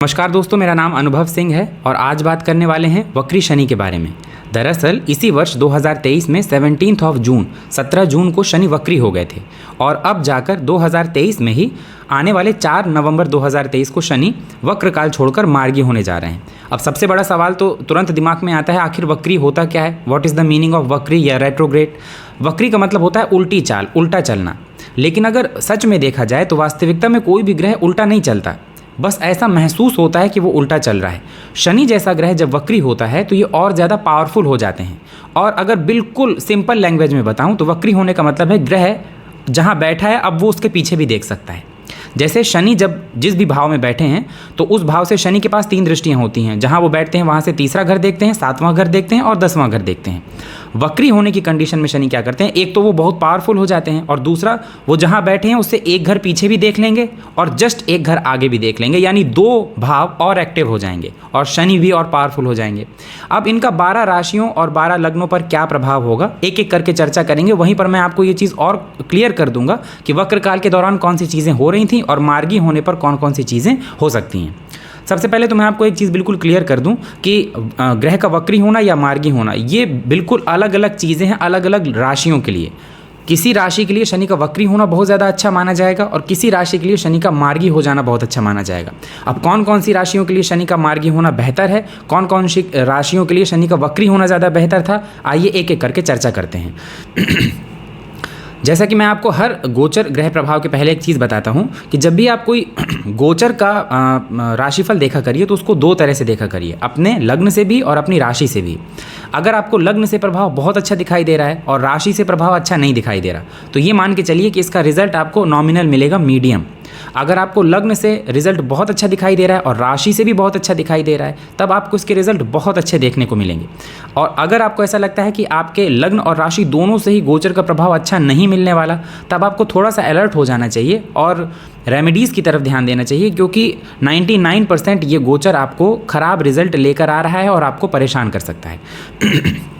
नमस्कार दोस्तों, मेरा नाम अनुभव सिंह है और आज बात करने वाले हैं वक्री शनि के बारे में। दरअसल इसी वर्ष 2023 में 17 जून को शनि वक्री हो गए थे और अब जाकर 2023 में ही आने वाले 4 नवंबर 2023 को शनि वक्र काल छोड़कर मार्गी होने जा रहे हैं। अब सबसे बड़ा सवाल तो तुरंत दिमाग में आता है, आखिर वक्री होता क्या है? What is the meaning of वक्री या रेट्रोग्रेड? वक्री का मतलब होता है उल्टी चाल, उल्टा चलना। लेकिन अगर सच में देखा जाए तो वास्तविकता में कोई भी ग्रह उल्टा नहीं चलता, बस ऐसा महसूस होता है कि वो उल्टा चल रहा है। शनि जैसा ग्रह जब वक्री होता है तो ये और ज़्यादा पावरफुल हो जाते हैं। और अगर बिल्कुल सिंपल लैंग्वेज में बताऊं तो वक्री होने का मतलब है ग्रह जहां बैठा है अब वो उसके पीछे भी देख सकता है। जैसे शनि जब जिस भी भाव में बैठे हैं तो उस भाव से शनि के पास 3 दृष्टियां होती हैं। जहां वो बैठते हैं वहां से तीसरा घर देखते हैं, 7वां घर देखते हैं और 10वां घर देखते हैं। वक्री होने की कंडीशन में शनि क्या करते हैं, एक तो वो बहुत पावरफुल हो जाते हैं और दूसरा वो जहां बैठे हैं उससे एक घर पीछे भी देख लेंगे और जस्ट एक घर आगे भी देख लेंगे, यानी 2 भाव और एक्टिव हो जाएंगे और शनि भी और पावरफुल हो जाएंगे। अब इनका 12 राशियों और 12 लग्नों पर क्या प्रभाव होगा एक एक करके चर्चा करेंगे। वहीं पर मैं आपको ये चीज़ और क्लियर कर दूंगा कि वक्र काल के दौरान कौन सी चीज़ें हो रही थी और मार्गी होने पर कौन कौन सी चीज़ें हो सकती हैं। सबसे पहले तो मैं आपको एक चीज़ बिल्कुल क्लियर कर दूं कि ग्रह का वक्री होना या मार्गी होना ये बिल्कुल अलग अलग चीज़ें हैं, अलग अलग राशियों के लिए। किसी राशि के लिए शनि का वक्री होना बहुत ज़्यादा अच्छा माना जाएगा और किसी राशि के लिए शनि का मार्गी हो जाना बहुत अच्छा माना जाएगा। अब कौन कौन सी राशियों के लिए शनि का मार्गी होना बेहतर है, कौन कौन सी राशियों के लिए शनि का वक्री होना ज़्यादा बेहतर था, आइए एक एक करके चर्चा करते हैं। जैसा कि मैं आपको हर गोचर ग्रह प्रभाव के पहले एक चीज़ बताता हूं कि जब भी आप कोई गोचर का राशिफल देखा करिए तो उसको 2 तरह से देखा करिए, अपने लग्न से भी और अपनी राशि से भी। अगर आपको लग्न से प्रभाव बहुत अच्छा दिखाई दे रहा है और राशि से प्रभाव अच्छा नहीं दिखाई दे रहा तो ये मान के चलिए कि इसका रिजल्ट आपको नॉमिनल मिलेगा, मीडियम। अगर आपको लग्न से रिजल्ट बहुत अच्छा दिखाई दे रहा है और राशि से भी बहुत अच्छा दिखाई दे रहा है तब आपको इसके रिजल्ट बहुत अच्छे देखने को मिलेंगे। और अगर आपको ऐसा लगता है कि आपके लग्न और राशि दोनों से ही गोचर का प्रभाव अच्छा नहीं मिलने वाला तब आपको थोड़ा सा अलर्ट हो जाना चाहिए और रेमेडीज़ की तरफ ध्यान देना चाहिए, क्योंकि 99% ये गोचर आपको ख़राब रिजल्ट लेकर आ रहा है और आपको परेशान कर सकता है।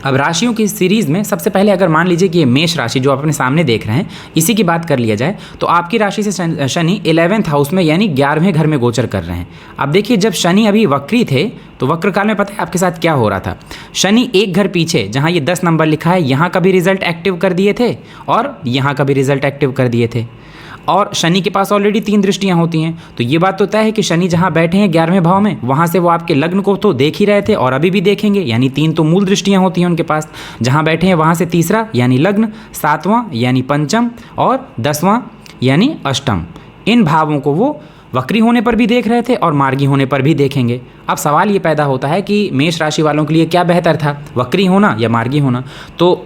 अब राशियों की सीरीज़ में सबसे पहले अगर मान लीजिए कि ये मेष राशि जो आप अपने सामने देख रहे हैं इसी की बात कर लिया जाए तो आपकी राशि से शनि 11th हाउस में यानी 11वें घर में गोचर कर रहे हैं। अब देखिए, जब शनि अभी वक्री थे तो वक्र काल में पता है आपके साथ क्या हो रहा था? शनि एक घर पीछे जहाँ ये 10 नंबर लिखा है यहाँ का भी रिजल्ट एक्टिव कर दिए थे और यहाँ का भी रिजल्ट एक्टिव कर दिए थे। और शनि के पास ऑलरेडी 3 दृष्टियां होती हैं तो ये बात तो तय है कि शनि जहां बैठे हैं 11वें भाव में वहां से वो आपके लग्न को तो देख ही रहे थे और अभी भी देखेंगे, यानी 3 तो मूल दृष्टियां होती हैं उनके पास। जहां बैठे हैं वहां से तीसरा यानी लग्न, 7वां यानी पंचम और 10वां यानी अष्टम, इन भावों को वो वक्री होने पर भी देख रहे थे और मार्गी होने पर भी देखेंगे। अब सवाल ये पैदा होता है कि मेष राशि वालों के लिए क्या बेहतर था, वक्री होना या मार्गी होना? तो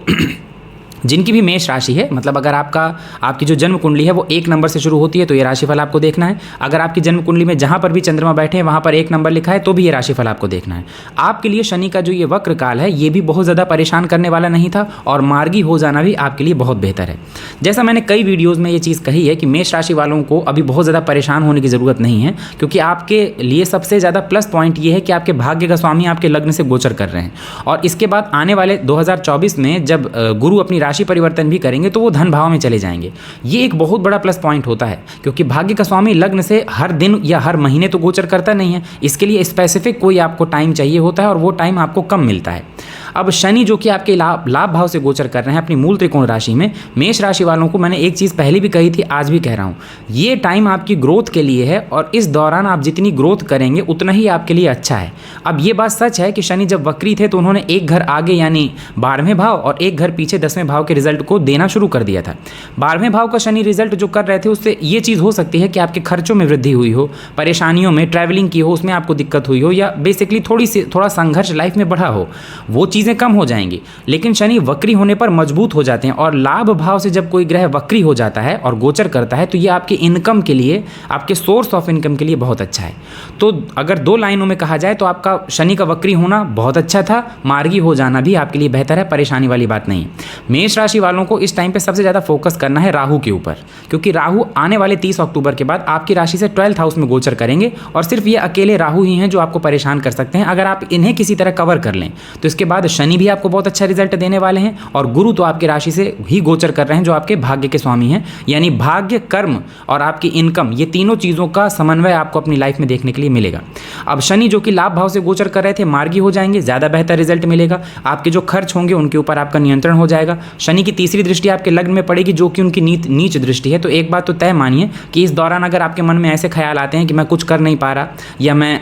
जिनकी भी मेष राशि है, मतलब अगर आपकी जो जन्म कुंडली है वो 1 नंबर से शुरू होती है तो ये राशिफल आपको देखना है। अगर आपकी जन्म कुंडली में जहाँ पर भी चंद्रमा बैठे हैं वहाँ पर 1 नंबर लिखा है तो भी ये राशिफल आपको देखना है। आपके लिए शनि का जो ये वक्र काल है ये भी बहुत ज़्यादा परेशान करने वाला नहीं था और मार्गी हो जाना भी आपके लिए बहुत बेहतर है। जैसा मैंने कई वीडियोज़ में ये चीज़ कही है कि मेष राशि वालों को अभी बहुत ज़्यादा परेशान होने की ज़रूरत नहीं है, क्योंकि आपके लिए सबसे ज़्यादा प्लस पॉइंट ये है कि आपके भाग्य का स्वामी आपके लग्न से गोचर कर रहे हैं। और इसके बाद आने वाले 2024 में जब गुरु अपनी राशि परिवर्तन भी करेंगे तो वो धन भाव में चले जाएंगे। ये एक बहुत बड़ा प्लस पॉइंट होता है, क्योंकि भाग्य का स्वामी लग्न से हर दिन या हर महीने तो गोचर करता नहीं है, इसके लिए स्पेसिफिक कोई आपको टाइम चाहिए होता है और वो टाइम आपको कम मिलता है। अब शनि जो कि आपके लाभ भाव से गोचर कर रहे हैं अपनी मूल त्रिकोण राशि में, मेष राशि वालों को मैंने एक चीज़ पहले भी कही थी, आज भी कह रहा हूँ, ये टाइम आपकी ग्रोथ के लिए है और इस दौरान आप जितनी ग्रोथ करेंगे उतना ही आपके लिए अच्छा है। अब ये बात सच है कि शनि जब वक्री थे तो उन्होंने एक घर आगे यानी 12वें भाव और एक घर पीछे 10वें भाव के रिजल्ट को देना शुरू कर दिया था। 12वें भाव का शनि रिजल्ट जो कर रहे थे उससे ये चीज़ हो सकती है कि आपके खर्चों में वृद्धि हुई हो, परेशानियों में, ट्रैवलिंग की हो उसमें आपको दिक्कत हुई हो, या बेसिकली थोड़ा संघर्ष लाइफ में बढ़ा हो, वो चीज़ें कम हो जाएंगी। लेकिन शनि वक्री होने पर मजबूत हो जाते हैं और लाभ भाव से जब कोई ग्रह वक्री हो जाता है और गोचर करता है तो ये आपके इनकम के लिए, आपके सोर्स ऑफ इनकम के लिए बहुत अच्छा है। तो अगर 2 लाइनों में कहा जाए तो आपका शनि का वक्री होना बहुत अच्छा था, मार्गी हो जाना भी आपके लिए बेहतर है, परेशानी वाली बात नहीं। मेष मेष राशि वालों को इस टाइम पे सबसे ज़्यादा फोकस करना है राहु के ऊपर, क्योंकि राहु आने वाले 30 अक्टूबर के बाद आपकी राशि से 12th हाउस में गोचर करेंगे और सिर्फ ये अकेले राहु ही हैं जो आपको परेशान कर सकते हैं। अगर आप इन्हें किसी तरह कवर कर लें तो इसके बाद शनि भी आपको बहुत अच्छा रिजल्ट देने वाले हैं और गुरु तो आपकी राशि से ही गोचर कर रहे हैं जो आपके भाग्य के स्वामी हैं। यानी भाग्य, कर्म और आपकी इनकम, ये तीनों चीज़ों का समन्वय आपको अपनी लाइफ में देखने के लिए मिलेगा। अब शनि जो कि लाभ भाव से गोचर कर रहे थे मार्गी हो जाएंगे, ज़्यादा बेहतर रिजल्ट मिलेगा। आपके जो खर्च होंगे उनके ऊपर आपका नियंत्रण हो जाएगा। शनि की तीसरी दृष्टि आपके लग्न में पड़ेगी जो कि उनकी नीच दृष्टि है। तो एक बात तो तय मानिए कि इस दौरान अगर आपके मन में ऐसे ख्याल आते हैं कि मैं कुछ कर नहीं पा रहा, या मैं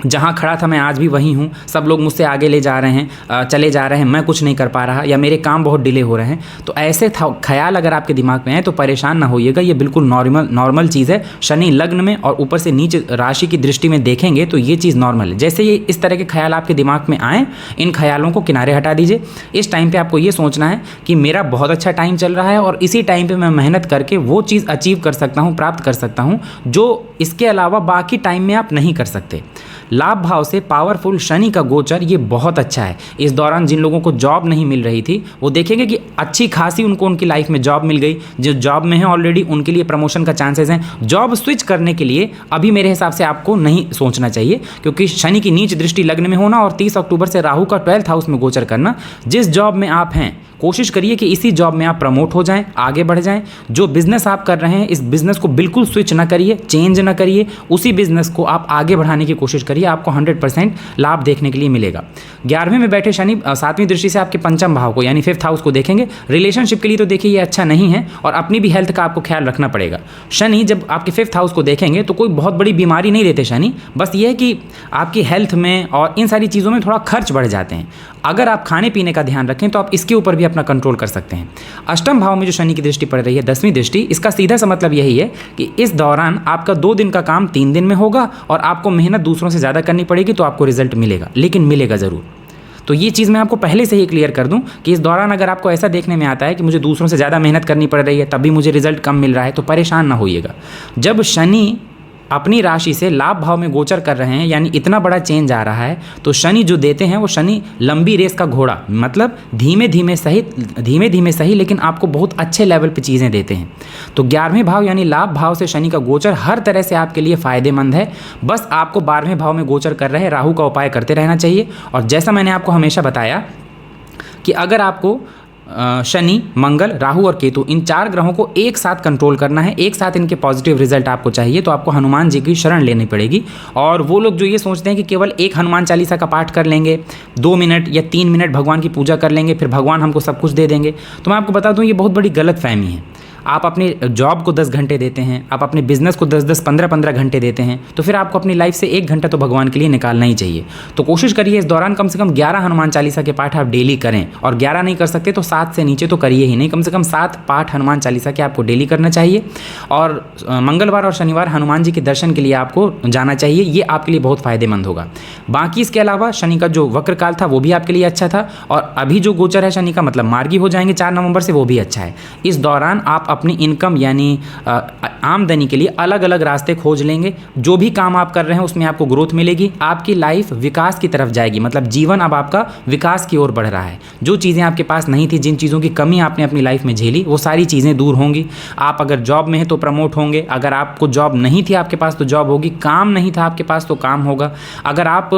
जहाँ खड़ा था मैं आज भी वहीं हूँ, सब लोग मुझसे आगे ले जा रहे हैं, चले जा रहे हैं, मैं कुछ नहीं कर पा रहा, या मेरे काम बहुत डिले हो रहे हैं, तो ऐसे ख्याल अगर आपके दिमाग में आए तो परेशान ना होइएगा। ये बिल्कुल नॉर्मल चीज़ है। शनि लग्न में और ऊपर से नीच राशि की दृष्टि में देखेंगे तो ये चीज़ नॉर्मल है। जैसे ये इस तरह के ख्याल आपके दिमाग में आए, इन ख्यालों को किनारे हटा दीजिए। इस टाइम पर आपको ये सोचना है कि मेरा बहुत अच्छा टाइम चल रहा है और इसी टाइम पर मैं मेहनत करके वो चीज़ अचीव कर सकता हूँ, प्राप्त कर सकता हूँ जो इसके अलावा बाकी टाइम में आप नहीं कर सकते। लाभ भाव से पावरफुल शनि का गोचर ये बहुत अच्छा है। इस दौरान जिन लोगों को जॉब नहीं मिल रही थी वो देखेंगे कि अच्छी खासी उनको उनकी लाइफ में जॉब मिल गई। जो जॉब में है ऑलरेडी उनके लिए प्रमोशन का चांसेस हैं। जॉब स्विच करने के लिए अभी मेरे हिसाब से आपको नहीं सोचना चाहिए, क्योंकि शनि की नीच दृष्टि लग्न में होना और 30 अक्टूबर से राहु का 12th हाउस में गोचर करना, जिस जॉब में आप हैं कोशिश करिए कि इसी जॉब में आप प्रमोट हो जाएं, आगे बढ़ जाएं। जो बिज़नेस आप कर रहे हैं इस बिज़नेस को बिल्कुल स्विच ना करिए, चेंज ना करिए, उसी बिज़नेस को आप आगे बढ़ाने की कोशिश करिए। आपको 100% लाभ देखने के लिए मिलेगा। 11वें में बैठे शनि 7वीं दृष्टि से आपके पंचम भाव को यानी 5th हाउस को देखेंगे। रिलेशनशिप के लिए तो देखिए ये अच्छा नहीं है और अपनी भी हेल्थ का आपको ख्याल रखना पड़ेगा। शनि जब आपके 5th हाउस को देखेंगे तो कोई बहुत बड़ी बीमारी नहीं देते शनि, बस ये है कि आपकी हेल्थ में और इन सारी चीज़ों में थोड़ा खर्च बढ़ जाते हैं। अगर आप खाने पीने का ध्यान रखें तो आप इसके ऊपर भी अपना कंट्रोल कर सकते हैं। अष्टम भाव में जो शनि की दृष्टि पड़ रही है 10वीं दृष्टि, इसका सीधा सा मतलब यही है कि इस दौरान आपका 2 दिन का काम 3 दिन में होगा और आपको मेहनत दूसरों से ज़्यादा करनी पड़ेगी तो आपको रिजल्ट मिलेगा, लेकिन मिलेगा ज़रूर। तो ये चीज़ मैं आपको पहले से ही क्लियर कर दूं कि इस दौरान अगर आपको ऐसा देखने में आता है कि मुझे दूसरों से ज़्यादा मेहनत करनी पड़ रही है तब भी मुझे रिजल्ट कम मिल रहा है तो परेशान ना होइएगा। जब शनि अपनी राशि से लाभ भाव में गोचर कर रहे हैं यानी इतना बड़ा चेंज आ रहा है तो शनि जो देते हैं वो शनि लंबी रेस का घोड़ा, मतलब धीमे धीमे सही लेकिन आपको बहुत अच्छे लेवल पे चीज़ें देते हैं। तो 11वें भाव यानी लाभ भाव से शनि का गोचर हर तरह से आपके लिए फ़ायदेमंद है। बस आपको 12वें भाव में गोचर कर रहे राहु का उपाय करते रहना चाहिए। और जैसा मैंने आपको हमेशा बताया कि अगर आपको शनि, मंगल, राहु और केतु इन 4 ग्रहों को एक साथ कंट्रोल करना है, एक साथ इनके पॉजिटिव रिजल्ट आपको चाहिए तो आपको हनुमान जी की शरण लेनी पड़ेगी। और वो लोग जो ये सोचते हैं कि केवल एक हनुमान चालीसा का पाठ कर लेंगे, 2 मिनट या 3 मिनट भगवान की पूजा कर लेंगे फिर भगवान हमको सब कुछ दे देंगे, तो मैं आपको बता दूं ये बहुत बड़ी गलतफहमी है। आप अपनी जॉब को 10 घंटे देते हैं, आप अपने बिजनेस को 10-10, 15-15 घंटे देते हैं, तो फिर आपको अपनी लाइफ से 1 घंटा तो भगवान के लिए निकालना ही चाहिए। तो कोशिश करिए इस दौरान कम से कम 11 हनुमान चालीसा के पाठ आप डेली करें, और 11 नहीं कर सकते तो 7 से नीचे तो करिए ही नहीं, कम से कम 7 पाठ हनुमान चालीसा के आपको डेली करना चाहिए। और मंगलवार और शनिवार हनुमान जी के दर्शन के लिए आपको जाना चाहिए, ये आपके लिए बहुत फ़ायदेमंद होगा। बाकी इसके अलावा शनि का जो वक्र काल था वो भी आपके लिए अच्छा था, और अभी जो गोचर है शनि का मतलब मार्गी हो जाएंगे 4 नवंबर से, वो भी अच्छा है। इस दौरान आप अपनी इनकम यानी आमदनी के लिए अलग अलग रास्ते खोज लेंगे। जो भी काम आप कर रहे हैं उसमें आपको ग्रोथ मिलेगी, आपकी लाइफ विकास की तरफ जाएगी, मतलब जीवन अब आपका विकास की ओर बढ़ रहा है। जो चीज़ें आपके पास नहीं थी, जिन चीज़ों की कमी आपने अपनी लाइफ में झेली, वो सारी चीज़ें दूर होंगी। आप अगर जॉब में हैं तो प्रमोट होंगे, अगर आपको जॉब नहीं थी आपके पास तो जॉब होगी, काम नहीं था आपके पास तो काम होगा। अगर आप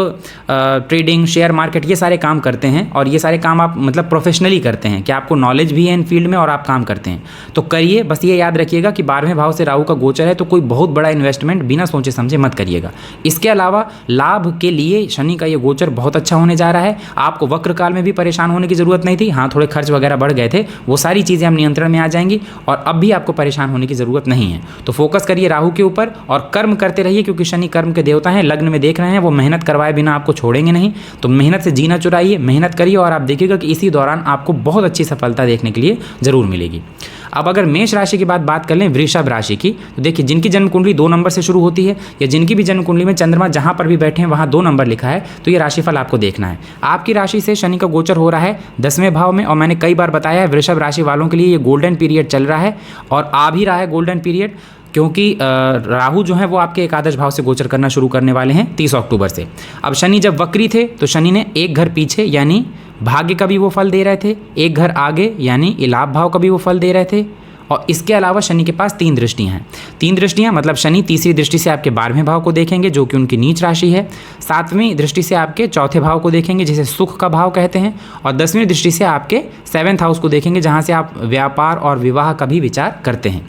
ट्रेडिंग, शेयर मार्केट ये सारे काम करते हैं और ये सारे काम आप मतलब प्रोफेशनली करते हैं कि आपको नॉलेज भी है इन फील्ड में और आप काम करते हैं तो करिए। बस ये याद रखिएगा कि 12वें भाव से राहु का गोचर है तो कोई बहुत बड़ा इन्वेस्टमेंट बिना सोचे समझे मत करिएगा। इसके अलावा लाभ के लिए शनि का ये गोचर बहुत अच्छा होने जा रहा है। आपको वक्र काल में भी परेशान होने की ज़रूरत नहीं थी, हाँ थोड़े खर्च वगैरह बढ़ गए थे, वो सारी चीज़ें हम नियंत्रण में आ जाएंगी और अब भी आपको परेशान होने की ज़रूरत नहीं है। तो फोकस करिए राहु के ऊपर और कर्म करते रहिए, क्योंकि शनि कर्म के देवता हैं, लग्न में देख रहे हैं, वो मेहनत करवाए बिना आपको छोड़ेंगे नहीं। तो मेहनत से जीना चुराइए, मेहनत करिए और आप देखिएगा कि इसी दौरान आपको बहुत अच्छी सफलता देखने के लिए ज़रूर मिलेगी। अब अगर मेष राशि की बात कर लें वृषभ राशि की, तो देखिए जिनकी जन्म कुंडली 2 नंबर से शुरू होती है या जिनकी भी जन्म कुंडली में चंद्रमा जहां पर भी बैठे हैं वहां 2 नंबर लिखा है, तो ये राशिफल आपको देखना है। आपकी राशि से शनि का गोचर हो रहा है 10वें भाव में, और मैंने कई बार बताया है वृषभ राशि वालों के लिए ये गोल्डन पीरियड चल रहा है और आ भी रहा है गोल्डन पीरियड, क्योंकि राहु जो है वो आपके एकादश भाव से गोचर करना शुरू करने वाले हैं 30 अक्टूबर से। अब शनि जब वक्री थे तो शनि ने एक घर पीछे यानी भाग्य का भी वो फल दे रहे थे, एक घर आगे यानी लाभ भाव का भी वो फल दे रहे थे, और इसके अलावा शनि के पास 3 दृष्टियाँ हैं। 3 दृष्टियाँ मतलब शनि तीसरी दृष्टि से आपके 12वें भाव को देखेंगे जो कि उनकी नीच राशि है, 7वीं दृष्टि से आपके चौथे भाव को देखेंगे जिसे सुख का भाव कहते हैं, और 10वीं दृष्टि से आपके 7th हाउस को देखेंगे जहाँ से आप व्यापार और विवाह का भी विचार करते हैं।